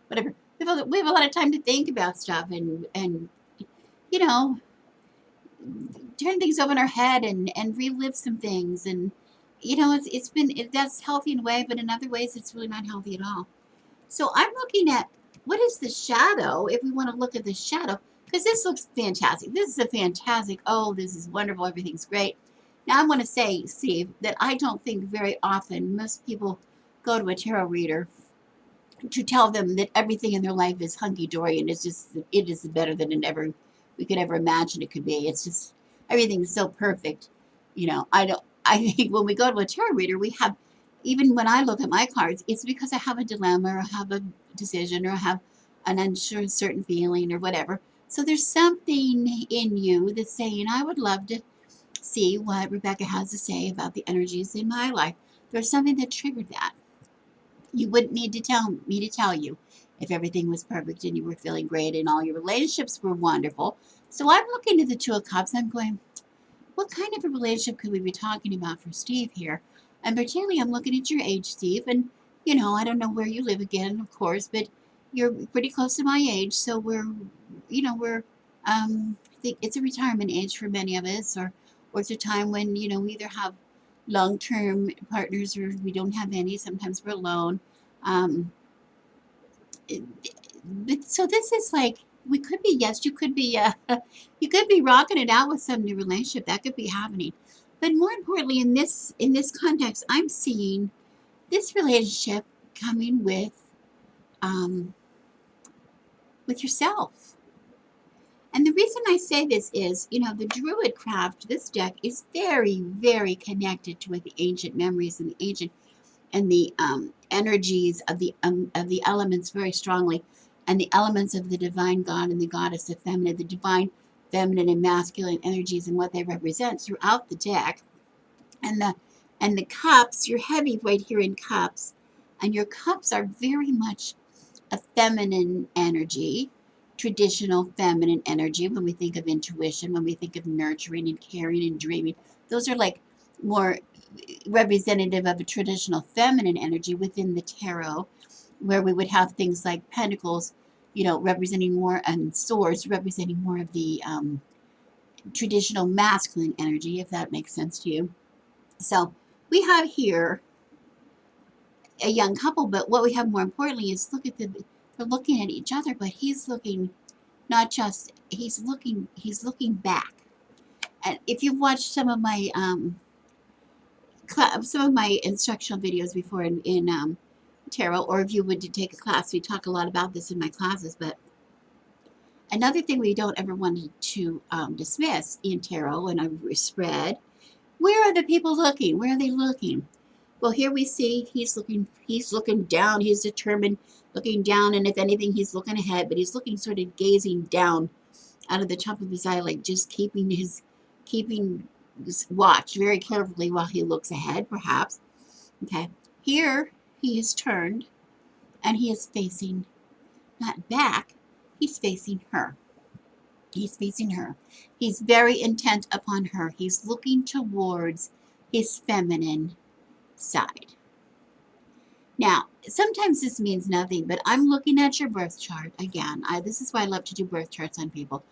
whatever. We have a lot of time to think about stuff and you know, turn things over in our head and relive some things. And, that's healthy in a way, but in other ways, it's really not healthy at all. So I'm looking at what is the shadow, if we want to look at the shadow, because this looks fantastic. This is a fantastic, oh, this is wonderful, everything's great. Now I want to say, Steve, that I don't think very often most people go to a tarot reader to tell them that everything in their life is hunky-dory and it is better than we could ever imagine it could be. It's just everything's so perfect. I think when we go to a tarot reader, we have, even when I look at my cards, it's because I have a dilemma or I have a decision or I have an uncertain feeling or whatever. So there's something in you that's saying, I would love to see what Rebecca has to say about the energies in my life. There's something that triggered that. You wouldn't need to tell me to tell you if everything was perfect and you were feeling great and all your relationships were wonderful. So I'm looking at the Two of Cups. I'm going, what kind of a relationship could we be talking about for Steve here? And particularly, I'm looking at your age, Steve. And, I don't know where you live again, of course, but you're pretty close to my age. So I think it's a retirement age for many of us, or it's a time when, we either have long term partners or we don't have any. Sometimes we're alone. Um, but so this is like, we could be, yes, you could be you could be rocking it out with some new relationship that could be happening. But more importantly, in this context, I'm seeing this relationship coming um with yourself. And the reason I say this is, the Druid craft, this deck is very, very connected to the ancient memories and the ancient and the energies of the elements very strongly, and the elements of the divine God and the goddess of feminine, the divine feminine and masculine energies and what they represent throughout the deck. And the cups, you're heavy right here in cups, and your cups are very much a feminine energy, traditional feminine energy. When we think of intuition, when we think of nurturing and caring and dreaming, those are like more representative of a traditional feminine energy within the tarot, where we would have things like pentacles, representing more, and swords representing more of the traditional masculine energy, if that makes sense to you. So we have here a young couple, but what we have more importantly is they're looking at each other, but he's looking, not just, he's looking back. And if you've watched some of my instructional videos before in tarot, or if you would to take a class, we talk a lot about this in my classes. But another thing we don't ever want to dismiss in tarot and a spread, where are the people looking? Where are they looking? Well, here we see he's looking down, he's determined, looking down, and if anything, he's looking ahead, but he's looking sort of gazing down out of the top of his eye, like just keeping watch very carefully while he looks ahead, perhaps. Okay. Here he is turned and he is facing not back, he's facing her. He's facing her. He's very intent upon her. He's looking towards his feminine side. Now, sometimes this means nothing, but I'm looking at your birth chart again. This is why I love to do birth charts on people.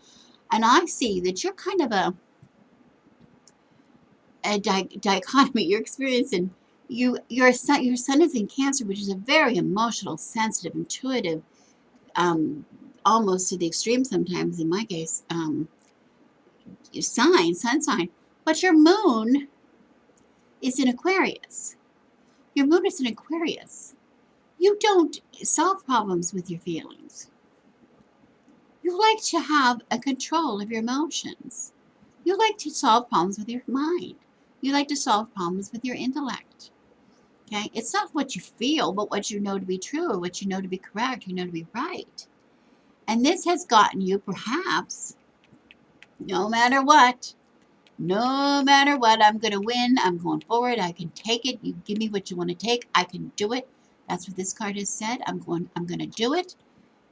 And I see that you're kind of a dichotomy. You're experiencing, your son is in Cancer, which is a very emotional, sensitive, intuitive, almost to the extreme sometimes, in my case, sun sign. But your moon is in Aquarius. Your moon is in Aquarius. You don't solve problems with your feelings. You like to have a control of your emotions. You like to solve problems with your mind. You like to solve problems with your intellect. Okay? It's not what you feel, but what you know to be true or what you know to be correct, you know to be right. And this has gotten you, perhaps, no matter what, I'm going to win. I'm going forward. I can take it. You give me what you want to take. I can do it. That's what this card has said. I'm going to do it.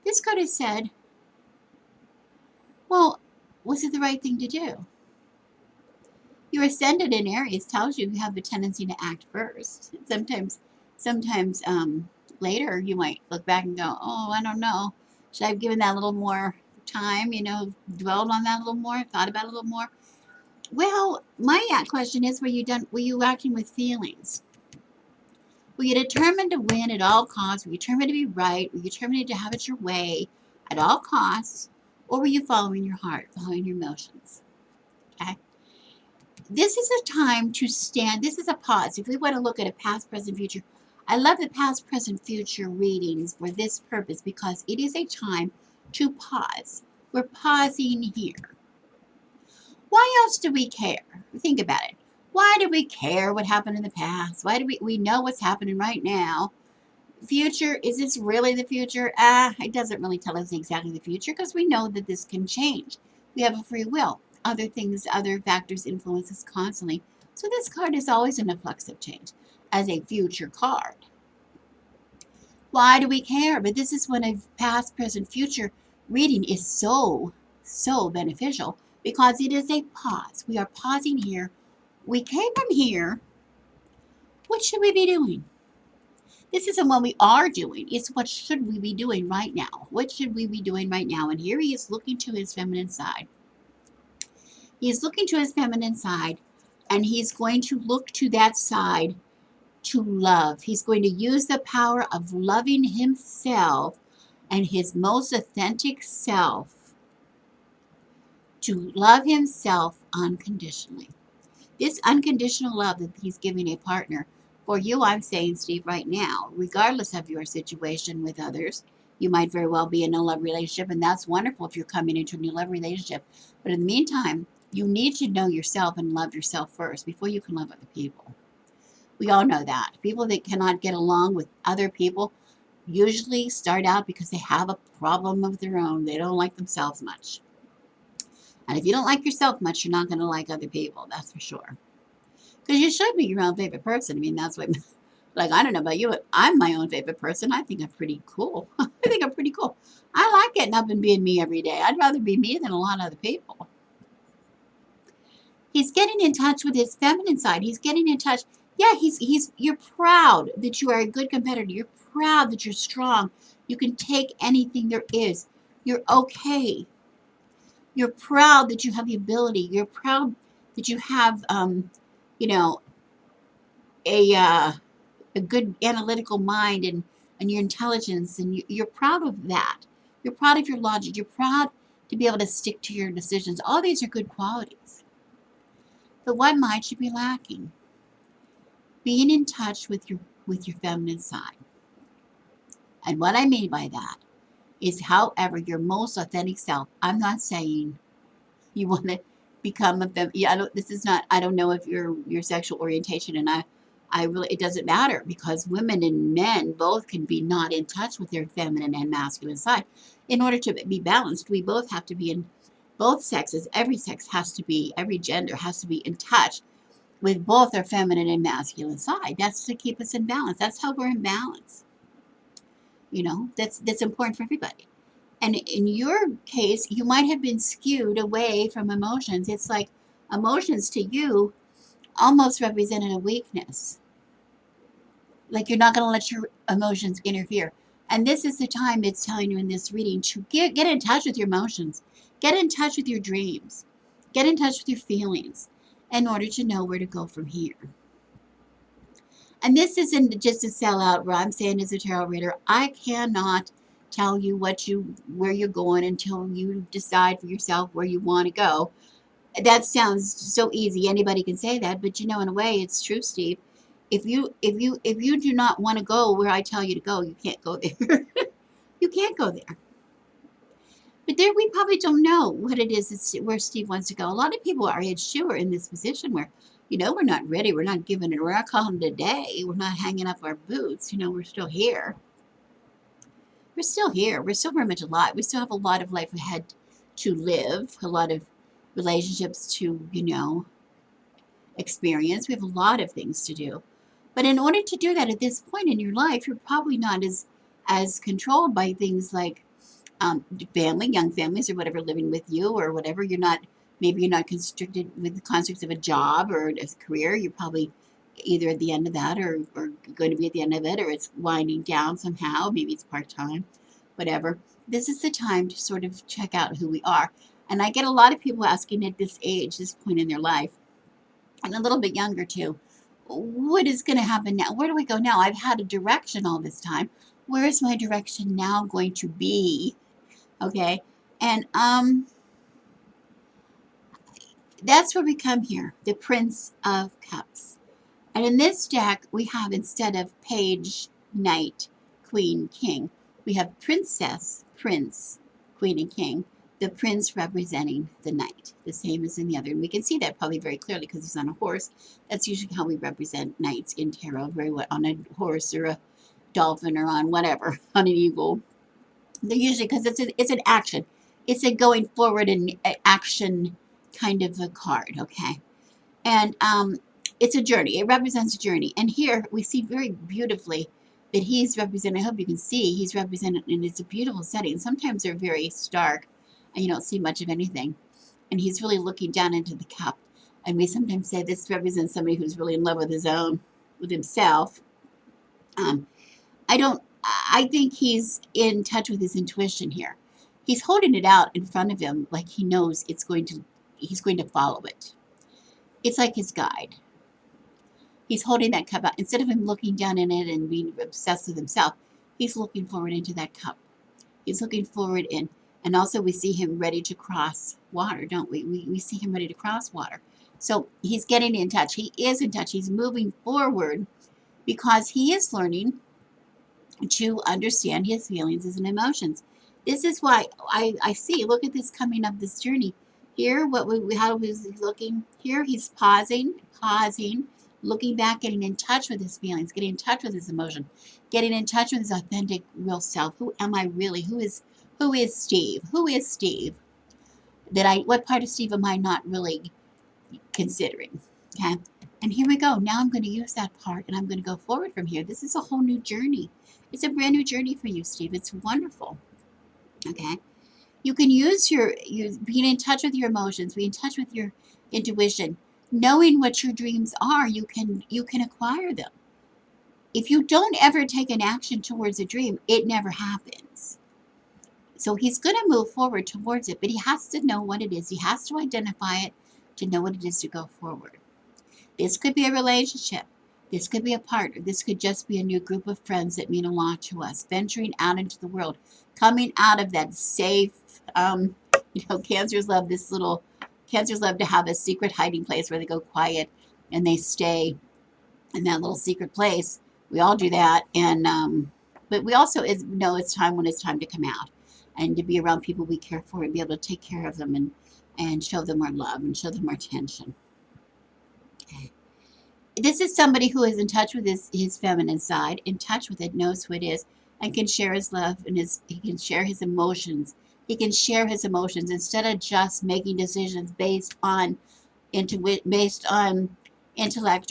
This card has said, well, was it the right thing to do? Your ascendant in Aries tells you have a tendency to act first. Sometimes later you might look back and go, oh, I don't know. Should I have given that a little more time, dwelled on that a little more, thought about it a little more? Well, my question is, were you acting with feelings? Were you determined to win at all costs? Were you determined to be right? Were you determined to have it your way at all costs? Or were you following your heart, following your emotions? Okay. This is a time to stand. This is a pause. If we want to look at a past, present, future, I love the past, present, future readings for this purpose because it is a time to pause. We're pausing here. Why else do we care? Think about it. Why do we care what happened in the past? Why do we know what's happening right now? Future, is this really the future? It doesn't really tell us exactly the future because we know that this can change. We have a free will. Other things, other factors influence us constantly. So this card is always in a flux of change as a future card. Why do we care? But this is when a past, present, future reading is so beneficial because it is a pause. We are pausing here. We came from here. What should we be doing? This isn't what we are doing. It's what should we be doing right now? What should we be doing right now? And here he is looking to his feminine side. He is looking to his feminine side, and he's going to look to that side to love. He's going to use the power of loving himself and his most authentic self to love himself unconditionally. This unconditional love that he's giving a partner, for you, I'm saying, Steve, right now, regardless of your situation with others, you might very well be in a love relationship, and that's wonderful if you're coming into a new love relationship. But in the meantime, you need to know yourself and love yourself first before you can love other people. We all know that. People that cannot get along with other people usually start out because they have a problem of their own. They don't like themselves much. And if you don't like yourself much, you're not going to like other people. That's for sure. Because you should be your own favorite person. I mean, that's what, like, I don't know about you, but I'm my own favorite person. I think I'm pretty cool. I think I'm pretty cool. I like getting up and being me every day. I'd rather be me than a lot of other people. He's getting in touch with his feminine side. He's getting in touch. Yeah, you're proud that you are a good competitor. You're proud that you're strong. You can take anything there is. You're okay. You're proud that you have the ability. You're proud that you have, you know, a good analytical mind and your intelligence, and you're proud of that. You're proud of your logic. You're proud to be able to stick to your decisions. All these are good qualities. But what might you be lacking? Being in touch with your feminine side. And what I mean by that is, however, your most authentic self. I'm not saying you want to become a yeah, I don't know if your sexual orientation, and I really, it doesn't matter, because women and men both can be not in touch with their feminine and masculine side. In order to be balanced, we both have to be in, both sexes, every sex has to be, every gender has to be in touch with both their feminine and masculine side. That's to keep us in balance. That's how we're in balance. That's important for everybody. And in your case, you might have been skewed away from emotions. It's like emotions to you almost represented a weakness. Like you're not going to let your emotions interfere. And this is the time it's telling you in this reading to get in touch with your emotions. Get in touch with your dreams. Get in touch with your feelings in order to know where to go from here. And this isn't just a sellout where I'm saying, as a tarot reader, I cannot tell you where you're going until you decide for yourself where you want to go. That sounds so easy. Anybody can say that, but in a way, it's true, Steve. If you do not want to go where I tell you to go, you can't go there. You can't go there. But there, we probably don't know what it is where Steve wants to go. A lot of people our age too are in this position where, we're not ready. We're not giving it. We're not calling it a day. We're not hanging up our boots. We're still here. We're still here. We're still very much alive. We still have a lot of life ahead to live. A lot of relationships to, experience. We have a lot of things to do. But in order to do that at this point in your life, you're probably not as controlled by things like family, young families, or whatever living with you, or whatever. Maybe you're not constricted with the constructs of a job or a career. You're probably either at the end of that, or going to be at the end of it, or it's winding down somehow. Maybe it's part time, whatever. This is the time to sort of check out who we are. And I get a lot of people asking at this age, this point in their life, and a little bit younger too, what is going to happen now? Where do we go now? I've had a direction all this time. Where is my direction now going to be? Okay. And that's where we come here, the Prince of Cups. And in this deck, we have, instead of page, knight, queen, king, we have princess, prince, queen, and king. The prince representing the knight, the same as in the other. And we can see that probably very clearly because he's on a horse. That's usually how we represent knights in tarot, very well, on a horse or a dolphin or on whatever, on an eagle. They're usually, because it's an action. It's a going forward and action kind of a card, okay? And it's a journey. It represents a journey. And here we see very beautifully that he's represented. I hope you can see he's represented, and it's a beautiful setting. Sometimes they're very stark, and you don't see much of anything. And he's really looking down into the cup. And we sometimes say this represents somebody who's really in love with with himself. Um, I don't. I think he's in touch with his intuition here. He's holding it out in front of him like he knows it's going to. He's going to follow it. It's like his guide. He's holding that cup out. Instead of him looking down in it and being obsessed with himself, he's looking forward into that cup. He's looking forward in. And also we see him ready to cross water, don't we? We see him ready to cross water. So he's getting in touch. He is in touch. He's moving forward because he is learning to understand his feelings and emotions. This is why I see, look at this coming up this journey. Here, how he's looking, here he's pausing, looking back, getting in touch with his feelings, getting in touch with his emotion, getting in touch with his authentic real self. Who am I really? Who is Steve? Who is Steve? What part of Steve am I not really considering? Okay. And here we go. Now I'm going to use that part and I'm going to go forward from here. This is a whole new journey. It's a brand new journey for you, Steve. It's wonderful. Okay. You can use your being in touch with your emotions, being in touch with your intuition, knowing what your dreams are. You can acquire them. If you don't ever take an action towards a dream, it never happens. So he's going to move forward towards it, but he has to know what it is. He has to identify it to know what it is to go forward. This could be a relationship. This could be a partner. This could just be a new group of friends that mean a lot to us. Venturing out into the world, coming out of that safe, cancers love to have a secret hiding place where they go quiet and they stay in that little secret place. We all do that. And, but we also know it's time when it's time to come out and to be around people we care for and be able to take care of them and show them our love and show them our attention. Okay. This is somebody who is in touch with his feminine side, in touch with it, knows who it is, and can share his love and he can share his emotions. He can share his emotions instead of just making decisions based on intellect,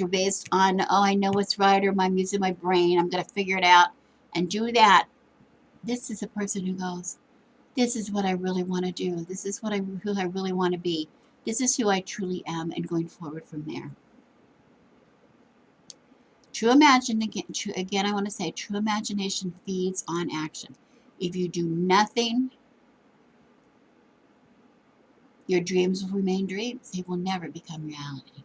or based on, oh, I know what's right, or I'm using my brain, I'm going to figure it out and do that. This is a person who goes, this is what I really want to do. This is who I really want to be. This is who I truly am, and going forward from there. Again, I want to say, true imagination feeds on action. If you do nothing, your dreams will remain dreams. They will never become reality.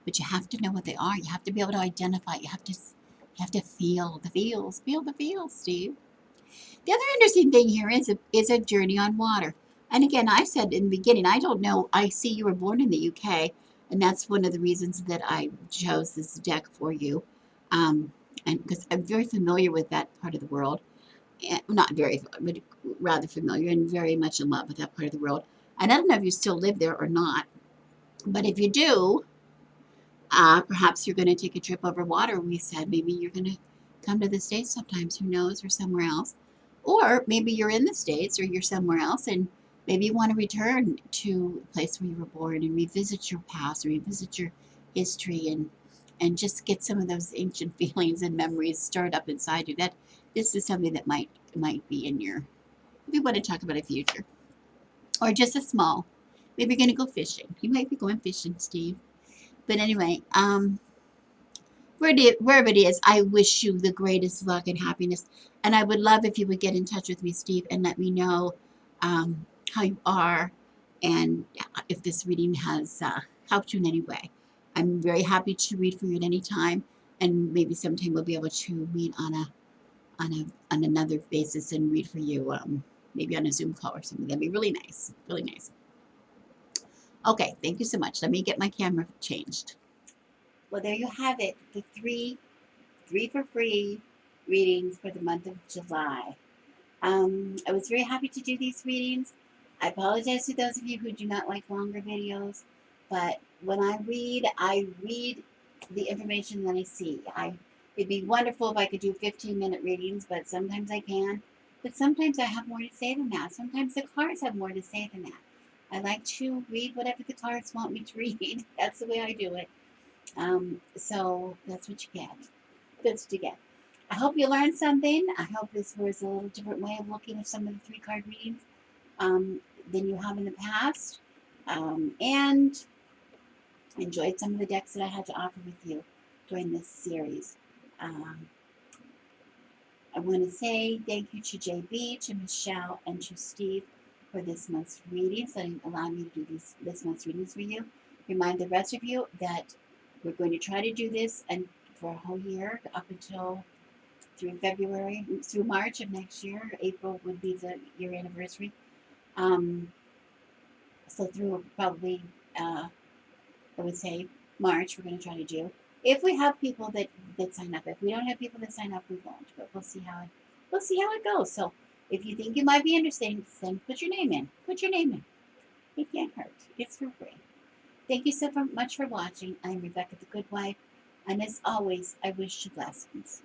But you have to know what they are. You have to be able to identify. You have to feel the feels, Steve. The other interesting thing here is a journey on water. And again, I said in the beginning, I don't know. I see you were born in the UK, and that's one of the reasons that I chose this deck for you. Um, and because I'm very familiar with that part of the world, and not very, but rather familiar and very much in love with that part of the world. And I don't know if you still live there or not, but if you do, perhaps you're going to take a trip over water. We said maybe you're going to come to the States sometimes, who knows, or somewhere else. Or maybe you're in the States or you're somewhere else and maybe you want to return to a place where you were born and revisit your past, revisit your history and just get some of those ancient feelings and memories stirred up inside you. That this is something that might be in your, if you want to talk about a future. Or just a small. Maybe you're going to go fishing. You might be going fishing, Steve. But anyway, wherever it is, I wish you the greatest luck and happiness. And I would love if you would get in touch with me, Steve, and let me know how you are and if this reading has helped you in any way. I'm very happy to read for you at any time, and maybe sometime we'll be able to meet on another basis and read for you, maybe on a Zoom call or something. That'd be really nice, really nice. Okay, thank you so much. Let me get my camera changed. Well, there you have it. The three for free readings for the month of July. I was very happy to do these readings. I apologize to those of you who do not like longer videos, but when I read the information that I see. It'd be wonderful if I could do 15-minute readings, but sometimes I can. But sometimes I have more to say than that. Sometimes the cards have more to say than that. I like to read whatever the cards want me to read. That's the way I do it. So that's what you get. That's what you get. I hope you learned something. I hope this was a little different way of looking at some of the three-card readings um, than you have in the past. And enjoyed some of the decks that I had to offer with you during this series. Um, I want to say thank you to JB, to Michelle, and to Steve for this month's readings, and allowing me to do this month's readings for you. Remind the rest of you that we're going to try to do this and for a whole year up until through February, through March of next year. April would be the year anniversary. So through probably, I would say March, we're going to try to do. If we have people that sign up, if we don't have people that sign up, we won't. But we'll see how it goes. So if you think you might be interested, then put your name in. Put your name in. It can't hurt. It's for free. Thank you so much for watching. I'm Rebecca the Good Wife, and as always, I wish you blessings.